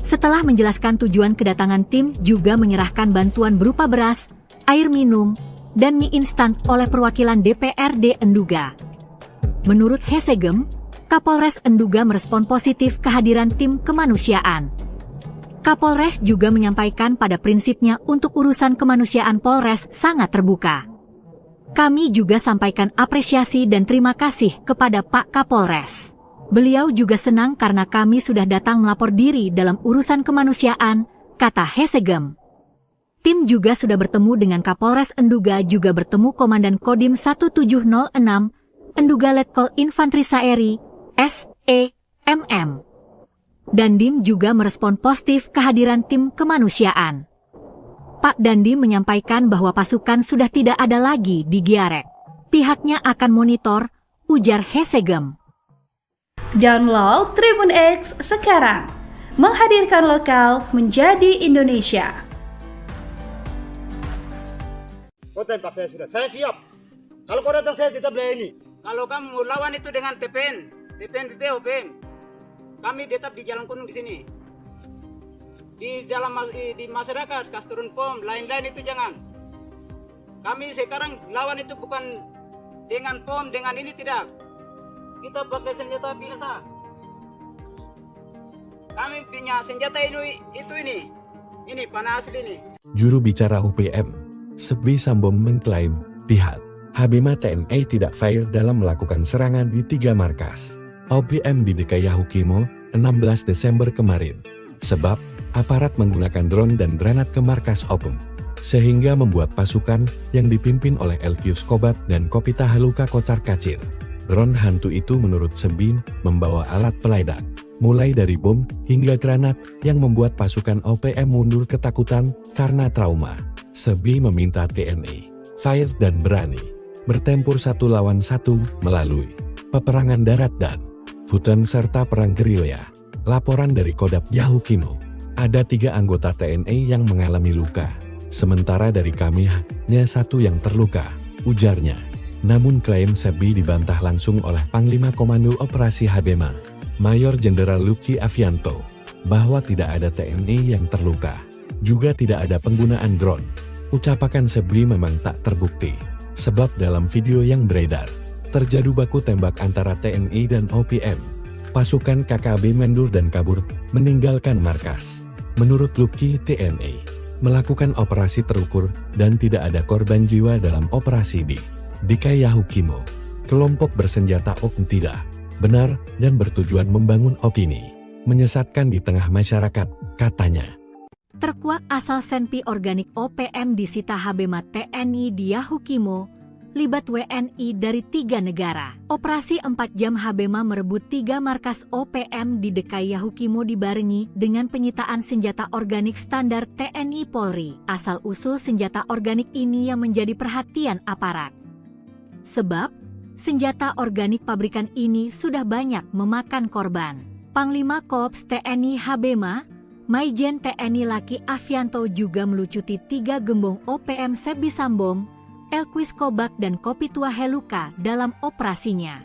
Setelah menjelaskan tujuan kedatangan tim juga menyerahkan bantuan berupa beras, air minum, dan mie instan oleh perwakilan DPRD Enduga. Menurut Hesegem, Kapolres Enduga merespon positif kehadiran tim kemanusiaan. Kapolres juga menyampaikan pada prinsipnya untuk urusan kemanusiaan Polres sangat terbuka. Kami juga sampaikan apresiasi dan terima kasih kepada Pak Kapolres. Beliau juga senang karena kami sudah datang melapor diri dalam urusan kemanusiaan, kata Hesegem. Tim juga sudah bertemu dengan Kapolres Enduga juga bertemu Komandan Kodim 1706, Enduga Letkol Infantri Saeri, SEMM. Dandim juga merespon positif kehadiran tim kemanusiaan. Pak Dandim menyampaikan bahwa pasukan sudah tidak ada lagi di Giarek. Pihaknya akan monitor, ujar Hesegem. Download Tribun X sekarang, menghadirkan lokal menjadi Indonesia. Kau tembak saya sudah, saya siap. Kalau kau datang saya tetap ini. Kalau kamu lawan itu dengan TPN BPOPM, kami tetap di Jalan Kuning di sini. Di masyarakat, Kasturun POM, lain-lain itu jangan. Kami sekarang lawan itu bukan dengan POM, dengan ini tidak. Kita pakai senjata biasa. Kami punya senjata ini. Ini panah asli ini. Juru bicara OPM, Sebi Sambom mengklaim pihak Habima TNI tidak fair dalam melakukan serangan di 3 markas OPM di Kayahukimo 16 Desember kemarin. Sebab aparat menggunakan drone dan granat ke markas OPM, sehingga membuat pasukan yang dipimpin oleh Elkius Kobat dan Kopita Haluka kocar-kacir. Drone hantu itu menurut Sebi membawa alat peledak, mulai dari bom hingga granat yang membuat pasukan OPM mundur ketakutan karena trauma. Sebi meminta TNI, Fair dan berani bertempur satu lawan satu melalui peperangan darat dan hutan serta perang gerilya. Laporan dari Kodam Yahukimo, ada 3 anggota TNI yang mengalami luka, sementara dari kami hanya 1 yang terluka, ujarnya. Namun klaim Sebi dibantah langsung oleh Panglima Komando Operasi Habema, Mayor Jenderal Lucky Avianto, bahwa tidak ada TNI yang terluka. Juga tidak ada penggunaan drone. Ucapan Sebi memang tak terbukti, sebab dalam video yang beredar, terjadi baku tembak antara TNI dan OPM. Pasukan KKB mendur dan kabur, meninggalkan markas. Menurut Lucky, TNI melakukan operasi terukur dan tidak ada korban jiwa dalam operasi di Yahukimo. Kelompok bersenjata OPM tidak benar dan bertujuan membangun opini menyesatkan di tengah masyarakat, katanya. Terkuak asal senpi organik OPM disita Habema TNI di Yahukimo, libat WNI dari 3 negara. Operasi 4 jam Habema merebut 3 markas OPM di Dekai Yahukimo dibarengi dengan penyitaan senjata organik standar TNI Polri. Asal-usul senjata organik ini yang menjadi perhatian aparat. Sebab, senjata organik pabrikan ini sudah banyak memakan korban. Panglima Korps TNI Habema, Maijen TNI Lucky Avianto juga melucuti 3 gembong OPM Sebi Sambom, Elquis Kobak dan Kopitua Heluka dalam operasinya.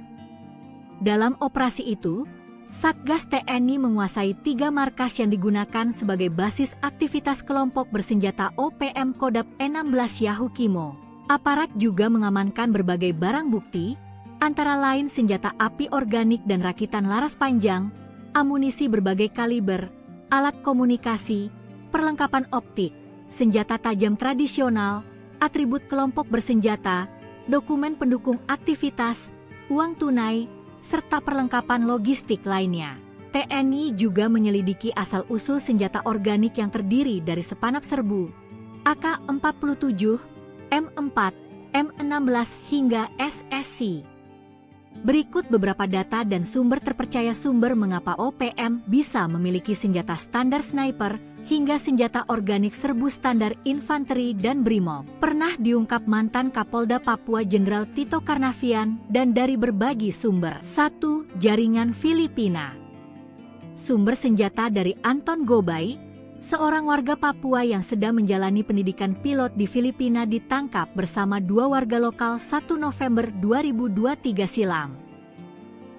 Dalam operasi itu, Satgas TNI menguasai 3 markas yang digunakan sebagai basis aktivitas kelompok bersenjata OPM Kodam 16 Yahukimo. Aparat juga mengamankan berbagai barang bukti, antara lain senjata api organik dan rakitan laras panjang, amunisi berbagai kaliber, alat komunikasi, perlengkapan optik, senjata tajam tradisional, atribut kelompok bersenjata, dokumen pendukung aktivitas, uang tunai, serta perlengkapan logistik lainnya. TNI juga menyelidiki asal-usul senjata organik yang terdiri dari sepanap serbu, AK-47, M4, M16 hingga SSC. Berikut beberapa data dan sumber terpercaya sumber mengapa OPM bisa memiliki senjata standar sniper hingga senjata organik serbu standar infanteri dan brimob. Pernah diungkap mantan Kapolda Papua Jenderal Tito Karnavian dan dari berbagi sumber. 1. Jaringan Filipina. Sumber senjata dari Anton Gobay, seorang warga Papua yang sedang menjalani pendidikan pilot di Filipina ditangkap bersama 2 warga lokal 1 November 2023 silam.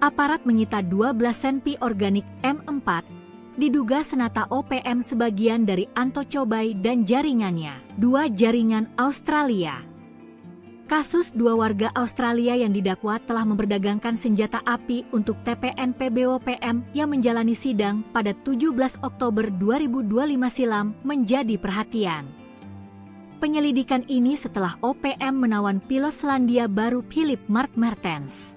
Aparat menyita 12 senpi organik M4, diduga senata OPM sebagian dari Anto Cobay dan jaringannya. 2. Jaringan Australia. Kasus 2 warga Australia yang didakwa telah memperdagangkan senjata api untuk TPNP BOPM yang menjalani sidang pada 17 Oktober 2025 silam menjadi perhatian. Penyelidikan ini setelah OPM menawan pilot Selandia Baru Philip Mark Mertens.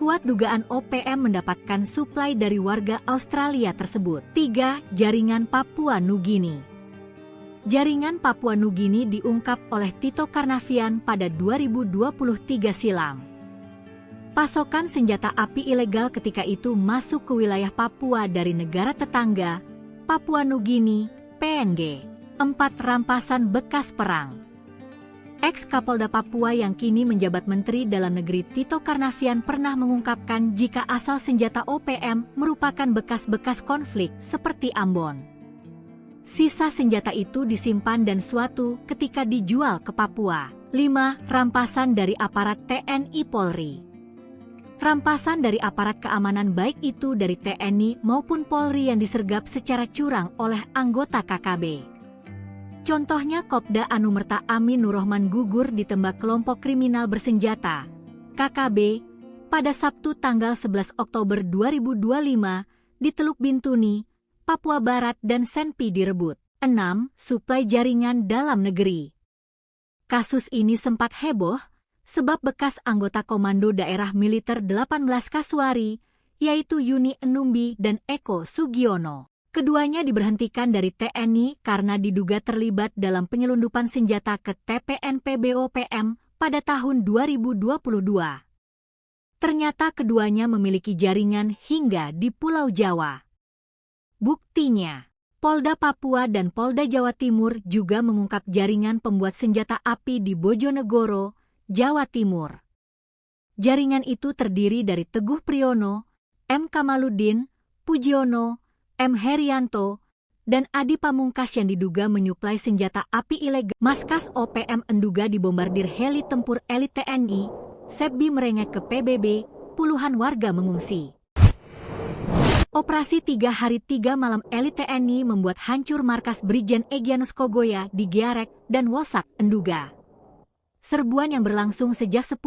Kuat dugaan OPM mendapatkan suplai dari warga Australia tersebut. 3. Jaringan Papua Nugini. Jaringan Papua Nugini diungkap oleh Tito Karnavian pada 2023 silam. Pasokan senjata api ilegal ketika itu masuk ke wilayah Papua dari negara tetangga, Papua Nugini, PNG. 4. Rampasan bekas perang. Ex-Kapolda Papua yang kini menjabat Menteri Dalam Negeri Tito Karnavian pernah mengungkapkan jika asal senjata OPM merupakan bekas-bekas konflik seperti Ambon. Sisa senjata itu disimpan dan suatu ketika dijual ke Papua. 5. Rampasan dari aparat TNI Polri. Rampasan dari aparat keamanan baik itu dari TNI maupun Polri yang disergap secara curang oleh anggota KKB. Contohnya Kopda Anumerta Amin Nurrohman gugur ditembak kelompok kriminal bersenjata, KKB, pada Sabtu tanggal 11 Oktober 2025 di Teluk Bintuni, Papua Barat dan Senpi direbut. 6. Suplai jaringan dalam negeri. Kasus ini sempat heboh, sebab bekas anggota Komando Daerah Militer 18 Kasuari, yaitu Yuni Enumbi dan Eko Sugiono. Keduanya diberhentikan dari TNI karena diduga terlibat dalam penyelundupan senjata ke TPNP BOPM pada tahun 2022. Ternyata keduanya memiliki jaringan hingga di Pulau Jawa. Buktinya, Polda Papua dan Polda Jawa Timur juga mengungkap jaringan pembuat senjata api di Bojonegoro, Jawa Timur. Jaringan itu terdiri dari Teguh Priyono, M. Kamaluddin, Pujiono, M. Herianto, dan Adi Pamungkas yang diduga menyuplai senjata api ilegal. Maskas OPM Enduga dibombardir heli tempur elit TNI, Sebbi merengek ke PBB, puluhan warga mengungsi. Operasi 3 hari 3 malam elit TNI membuat hancur markas Brigjen Egyanus Kogoya di Giarek dan Wosak, Enduga. Serbuan yang berlangsung sejak 10,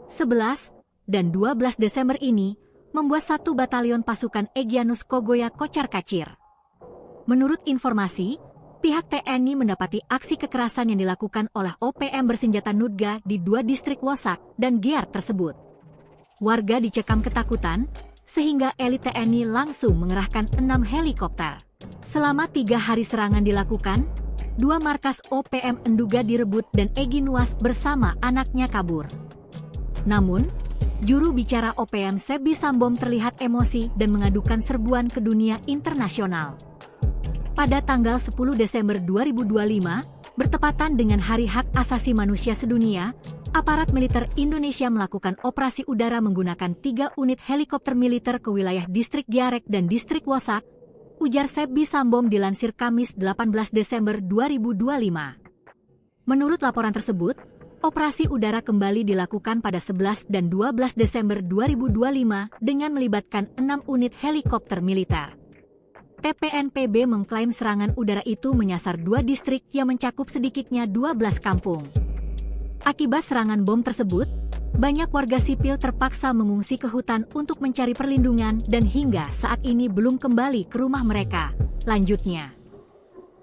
11, dan 12 Desember ini membuat 1 batalion pasukan Egyanus Kogoya kocar-kacir. Menurut informasi, pihak TNI mendapati aksi kekerasan yang dilakukan oleh OPM bersenjata Nudga di 2 distrik Wosak dan Giar tersebut. Warga dicekam ketakutan, sehingga elit TNI langsung mengerahkan 6 helikopter. Selama 3 hari serangan dilakukan, 2 markas OPM Enduga direbut dan Egy Nuwas bersama anaknya kabur. Namun, juru bicara OPM Sebbi Sambom terlihat emosi dan mengadukan serbuan ke dunia internasional. Pada tanggal 10 Desember 2025, bertepatan dengan Hari Hak Asasi Manusia Sedunia, aparat militer Indonesia melakukan operasi udara menggunakan 3 unit helikopter militer ke wilayah distrik Giarek dan distrik Wosak, ujar Sebbi Sambom dilansir Kamis 18 Desember 2025. Menurut laporan tersebut, operasi udara kembali dilakukan pada 11 dan 12 Desember 2025 dengan melibatkan 6 unit helikopter militer. TPNPB mengklaim serangan udara itu menyasar 2 distrik yang mencakup sedikitnya 12 kampung. Akibat serangan bom tersebut, banyak warga sipil terpaksa mengungsi ke hutan untuk mencari perlindungan dan hingga saat ini belum kembali ke rumah mereka. Lanjutnya,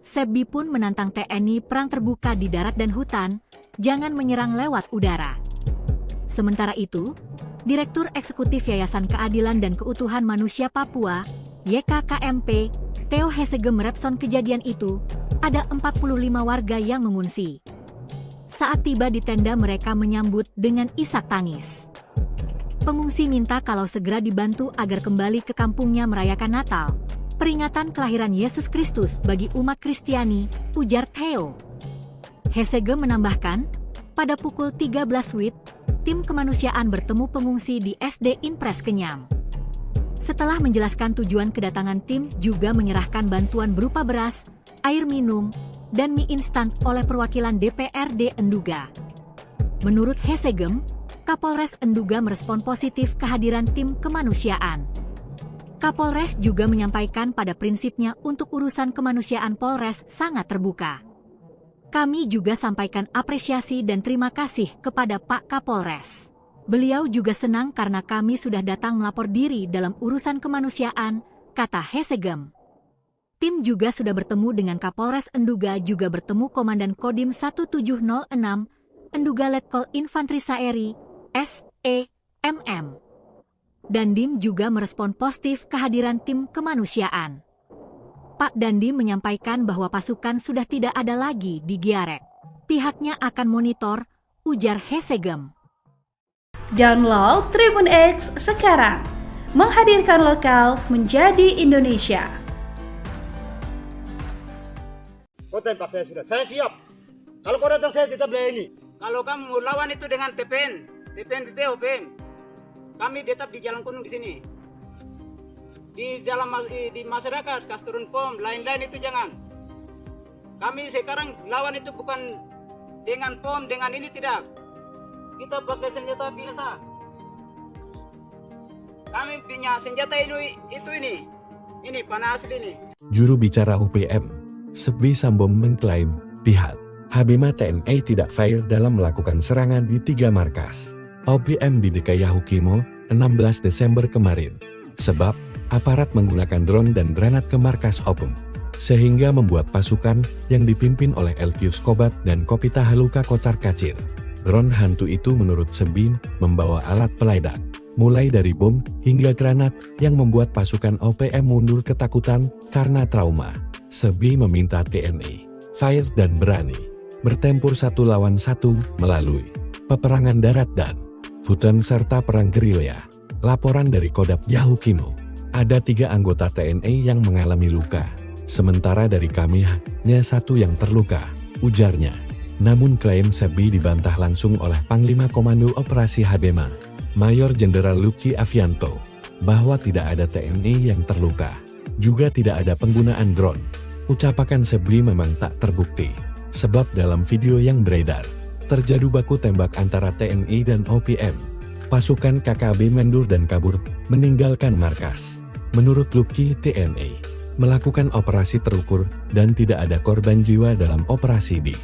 Sebbi pun menantang TNI perang terbuka di darat dan hutan, jangan menyerang lewat udara. Sementara itu, Direktur Eksekutif Yayasan Keadilan dan Keutuhan Manusia Papua, YKKMP, Theo Hesegem merespon kejadian itu, ada 45 warga yang mengungsi. Saat tiba di tenda mereka menyambut dengan isak tangis. Pengungsi minta kalau segera dibantu agar kembali ke kampungnya merayakan Natal, peringatan kelahiran Yesus Kristus bagi umat Kristiani, ujar Theo. Hesegem menambahkan, pada pukul 13 WIB, tim kemanusiaan bertemu pengungsi di SD Impres Kenyam. Setelah menjelaskan tujuan kedatangan tim juga menyerahkan bantuan berupa beras, air minum, dan mie instan oleh perwakilan DPRD Enduga. Menurut Hesegem, Kapolres Enduga merespon positif kehadiran tim kemanusiaan. Kapolres juga menyampaikan pada prinsipnya untuk urusan kemanusiaan Polres sangat terbuka. Kami juga sampaikan apresiasi dan terima kasih kepada Pak Kapolres. Beliau juga senang karena kami sudah datang melapor diri dalam urusan kemanusiaan, kata Hesegem. Tim juga sudah bertemu dengan Kapolres Enduga, juga bertemu Komandan Kodim 1706, Enduga Letkol Infantri Saeri, SEMM. Dandim juga merespon positif kehadiran tim kemanusiaan. Pak Dandim menyampaikan bahwa pasukan sudah tidak ada lagi di Giarek. Pihaknya akan monitor, ujar Hesegem. Download Tribun X sekarang, menghadirkan lokal menjadi Indonesia. Kau tembak saya sudah, saya siap. Kalau kau datang saya tetap belayani. Kalau kamu lawan itu dengan TPN BPO, kami tetap di Jalan Kuning di sini. Di masyarakat, kas turun pom, lain-lain itu jangan. Kami sekarang lawan itu bukan dengan pom, dengan ini tidak. Kita pakai senjata biasa. Kami punya senjata ini panah asli ini. Juru bicara OPM, Sebbi Sambom mengklaim pihak Habima TNI tidak fair dalam melakukan serangan di 3 markas OPM di DKI Yahukimo 16 Desember kemarin. Sebab aparat menggunakan drone dan granat ke markas OPM, sehingga membuat pasukan yang dipimpin oleh Elkius Kobat dan Kopita Haluka kocar-kacir. Drone hantu itu menurut Sebbi membawa alat peledak, mulai dari bom hingga granat yang membuat pasukan OPM mundur ketakutan karena trauma. Sebbi meminta TNI fair dan berani bertempur 1 lawan 1 melalui peperangan darat dan Hutan serta perang gerilya. Laporan dari Kodam Yahukimo. Ada 3 anggota TNI yang mengalami luka. Sementara dari kami hanya 1 yang terluka, ujarnya. Namun klaim Sebbi dibantah langsung oleh Panglima Komando Operasi Habema, Mayor Jenderal Luki Avianto, bahwa tidak ada TNI yang terluka. Juga tidak ada penggunaan drone. Ucapan Sebbi memang tak terbukti. Sebab dalam video yang beredar, terjadi baku tembak antara TNI dan OPM. Pasukan KKB mendur dan kabur, meninggalkan markas. Menurut Luki, TNI melakukan operasi terukur dan tidak ada korban jiwa dalam operasi di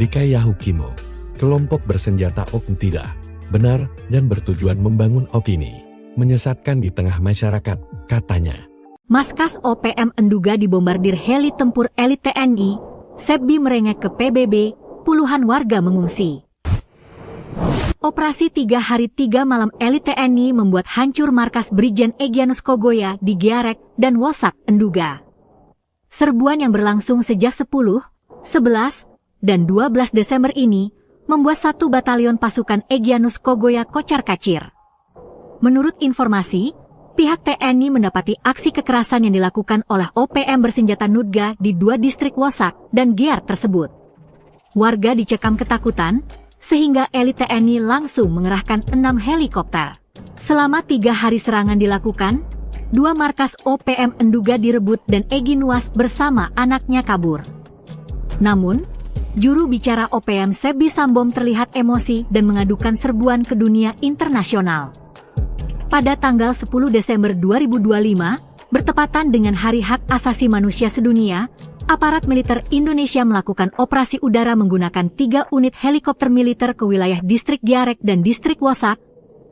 Yahukimo. Kelompok bersenjata OPM tidak benar dan bertujuan membangun opini menyesatkan di tengah masyarakat, katanya. Markas OPM Enduga dibombardir heli tempur elit TNI. Sebbi merengek ke PBB, puluhan warga mengungsi. Operasi 3 hari 3 malam elit TNI membuat hancur markas Brigjen Egyanus Kogoya di Giarek dan Wosak, Enduga. Serbuan yang berlangsung sejak 10, 11, dan 12 Desember ini membuat 1 batalion pasukan Egyanus Kogoya kocar-kacir. Menurut informasi, pihak TNI mendapati aksi kekerasan yang dilakukan oleh OPM bersenjata Nudga di 2 distrik Wosak dan Giar tersebut. Warga dicekam ketakutan, sehingga elit TNI langsung mengerahkan 6 helikopter. Selama 3 hari serangan dilakukan, 2 markas OPM Enduga direbut dan Egi Nuwas bersama anaknya kabur. Namun, juru bicara OPM Sebbi Sambom terlihat emosi dan mengadukan serbuan ke dunia internasional. Pada tanggal 10 Desember 2025, bertepatan dengan Hari Hak Asasi Manusia Sedunia, aparat militer Indonesia melakukan operasi udara menggunakan 3 unit helikopter militer ke wilayah distrik Giarek dan distrik Wosak,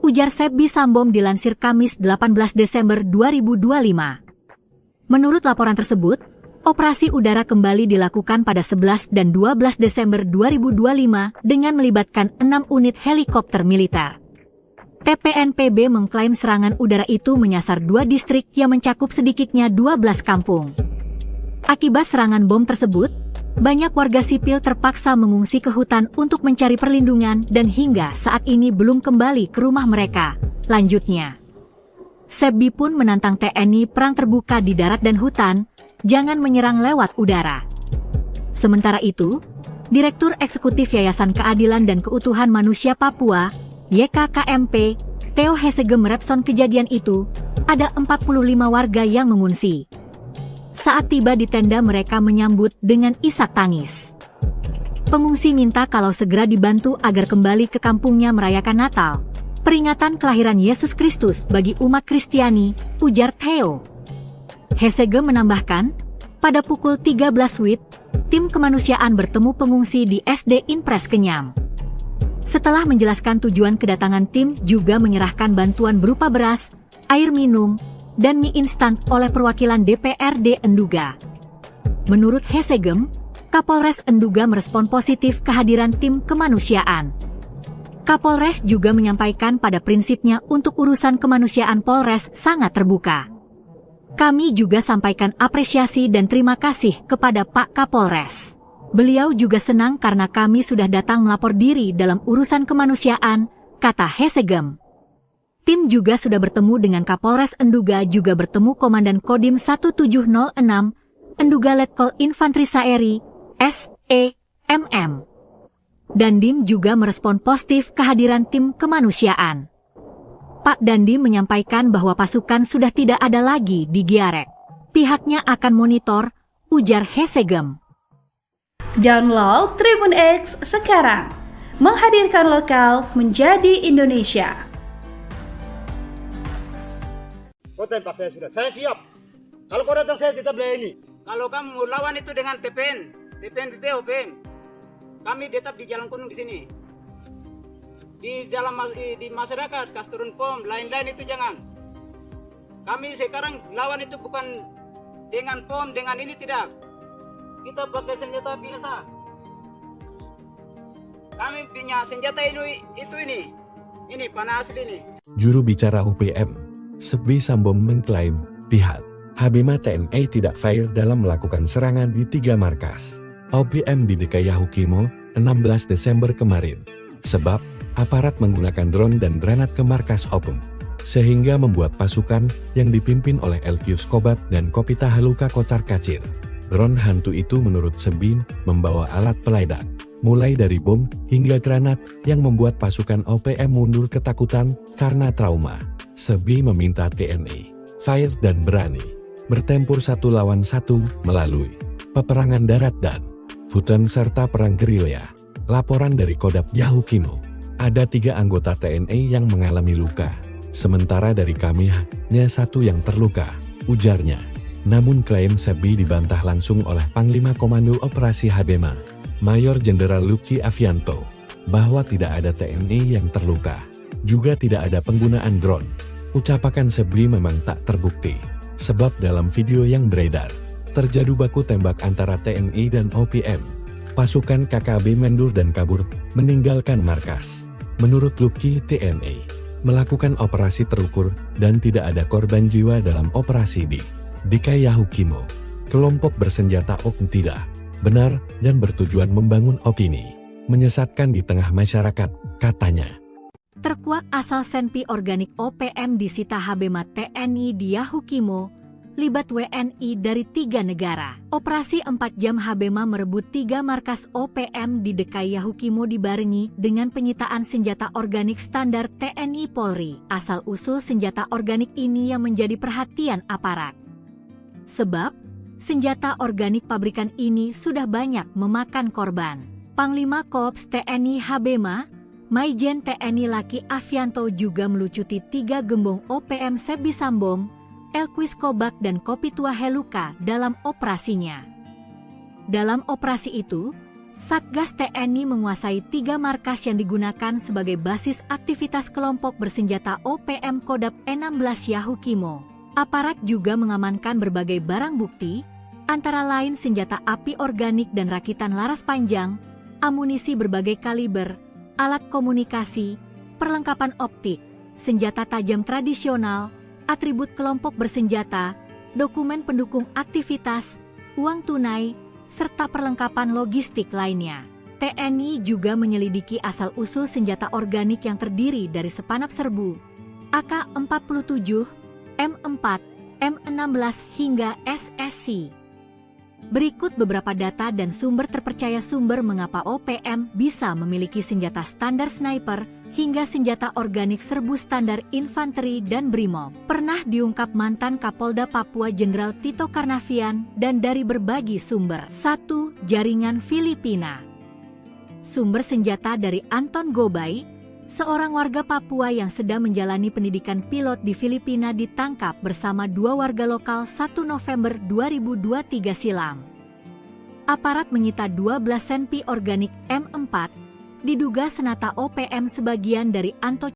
ujar Sebbi Sambom dilansir Kamis 18 Desember 2025. Menurut laporan tersebut, operasi udara kembali dilakukan pada 11 dan 12 Desember 2025 dengan melibatkan 6 unit helikopter militer. TPNPB mengklaim serangan udara itu menyasar 2 distrik yang mencakup sedikitnya 12 kampung. Akibat serangan bom tersebut, banyak warga sipil terpaksa mengungsi ke hutan untuk mencari perlindungan dan hingga saat ini belum kembali ke rumah mereka, lanjutnya. Sebbi pun menantang TNI perang terbuka di darat dan hutan, jangan menyerang lewat udara. Sementara itu, Direktur Eksekutif Yayasan Keadilan dan Keutuhan Manusia Papua, YKKMP, Theo Hesegem merespon kejadian itu, ada 45 warga yang mengungsi. Saat tiba di tenda mereka menyambut dengan isak tangis. Pengungsi minta kalau segera dibantu agar kembali ke kampungnya merayakan Natal, peringatan kelahiran Yesus Kristus bagi umat Kristiani, ujar Theo. Hesegem menambahkan, pada pukul 13 WIB, tim kemanusiaan bertemu pengungsi di SD Impres Kenyam. Setelah menjelaskan tujuan kedatangan tim juga menyerahkan bantuan berupa beras, air minum, dan mie instan oleh perwakilan DPRD Enduga. Menurut Hesegem, Kapolres Enduga merespon positif kehadiran tim kemanusiaan. Kapolres juga menyampaikan pada prinsipnya untuk urusan kemanusiaan Polres sangat terbuka. Kami juga sampaikan apresiasi dan terima kasih kepada Pak Kapolres. Beliau juga senang karena kami sudah datang melapor diri dalam urusan kemanusiaan, kata Hesegem. Tim juga sudah bertemu dengan Kapolres Enduga juga bertemu Komandan Kodim 1706, Enduga Letkol Infantri Saeri, SEMM. Dandim juga merespon positif kehadiran tim kemanusiaan. Pak Dandim menyampaikan bahwa pasukan sudah tidak ada lagi di Giarek. Pihaknya akan monitor, ujar Hesegem. Download Tribun X sekarang, menghadirkan lokal menjadi Indonesia. Kau tembak saya sudah, saya siap. Kalau kau datang saya tetap ini. Kalau kamu lawan itu dengan TPN OPM, kami tetap di Jalan Kuning di sini. Di masyarakat, Kasturun POM, lain-lain itu jangan. Kami sekarang lawan itu bukan dengan POM, dengan ini tidak. Kita pakai senjata biasa. Kami punya senjata ini panah asli ini. Juru bicara OPM, Sebbi Sambom mengklaim pihak Habima TNI tidak fair dalam melakukan serangan di 3 markas OPM di Yahukimo 16 Desember kemarin. Sebab aparat menggunakan drone dan granat ke markas OPM, sehingga membuat pasukan yang dipimpin oleh Elkius Kobat dan Kopita Haluka kocar kacir. Drone hantu itu menurut Sebi membawa alat peledak, mulai dari bom hingga granat yang membuat pasukan OPM mundur ketakutan karena trauma. Sebi meminta TNI, fair dan berani, bertempur satu lawan satu melalui peperangan darat dan hutan serta perang gerilya. Laporan dari Kodam Yahukimo, ada 3 anggota TNI yang mengalami luka, sementara dari kami hanya 1 yang terluka, ujarnya. Namun klaim Sebi dibantah langsung oleh Panglima Komando Operasi Habema, Mayor Jenderal Lucky Avianto, bahwa tidak ada TNI yang terluka, juga tidak ada penggunaan drone. Ucapan Sebi memang tak terbukti, sebab dalam video yang beredar, terjadi baku tembak antara TNI dan OPM. Pasukan KKB mundur dan kabur, meninggalkan markas. Menurut Lucky, TNI melakukan operasi terukur dan tidak ada korban jiwa dalam operasi di Yahukimo. Kelompok bersenjata OPM tidak benar dan bertujuan membangun opini menyesatkan di tengah masyarakat, katanya. Terkuak asal senpi organik OPM disita Habema TNI di Yahukimo, libat WNI dari 3 negara. Operasi 4 jam Habema merebut 3 markas OPM di Dekai Yahukimo dibarengi dengan penyitaan senjata organik standar TNI Polri. Asal-usul senjata organik ini yang menjadi perhatian aparat. Sebab, senjata organik pabrikan ini sudah banyak memakan korban. Panglima Korps TNI Habema, Maijen TNI Lucky Avianto juga melucuti 3 gembong OPM Sebi Sambom, Elkius Kobat dan Kopita Haluka dalam operasinya. Dalam operasi itu, Satgas TNI menguasai 3 markas yang digunakan sebagai basis aktivitas kelompok bersenjata OPM Kodam 16 Yahukimo. Aparat juga mengamankan berbagai barang bukti, antara lain senjata api organik dan rakitan laras panjang, amunisi berbagai kaliber, alat komunikasi, perlengkapan optik, senjata tajam tradisional, atribut kelompok bersenjata, dokumen pendukung aktivitas, uang tunai, serta perlengkapan logistik lainnya. TNI juga menyelidiki asal-usul senjata organik yang terdiri dari sepanap serbu, AK-47, M4, M16 hingga SSC. Berikut beberapa data dan sumber terpercaya sumber mengapa OPM bisa memiliki senjata standar sniper hingga senjata organik serbu standar infanteri dan brimob. Pernah diungkap mantan Kapolda Papua Jenderal Tito Karnavian dan dari berbagi sumber. 1. Jaringan Filipina. Sumber senjata dari Anton Gobay, seorang warga Papua yang sedang menjalani pendidikan pilot di Filipina ditangkap bersama 2 warga lokal 1 November 2023 silam. Aparat menyita 12 senpi organik M4, diduga senjata OPM sebagian dari Anton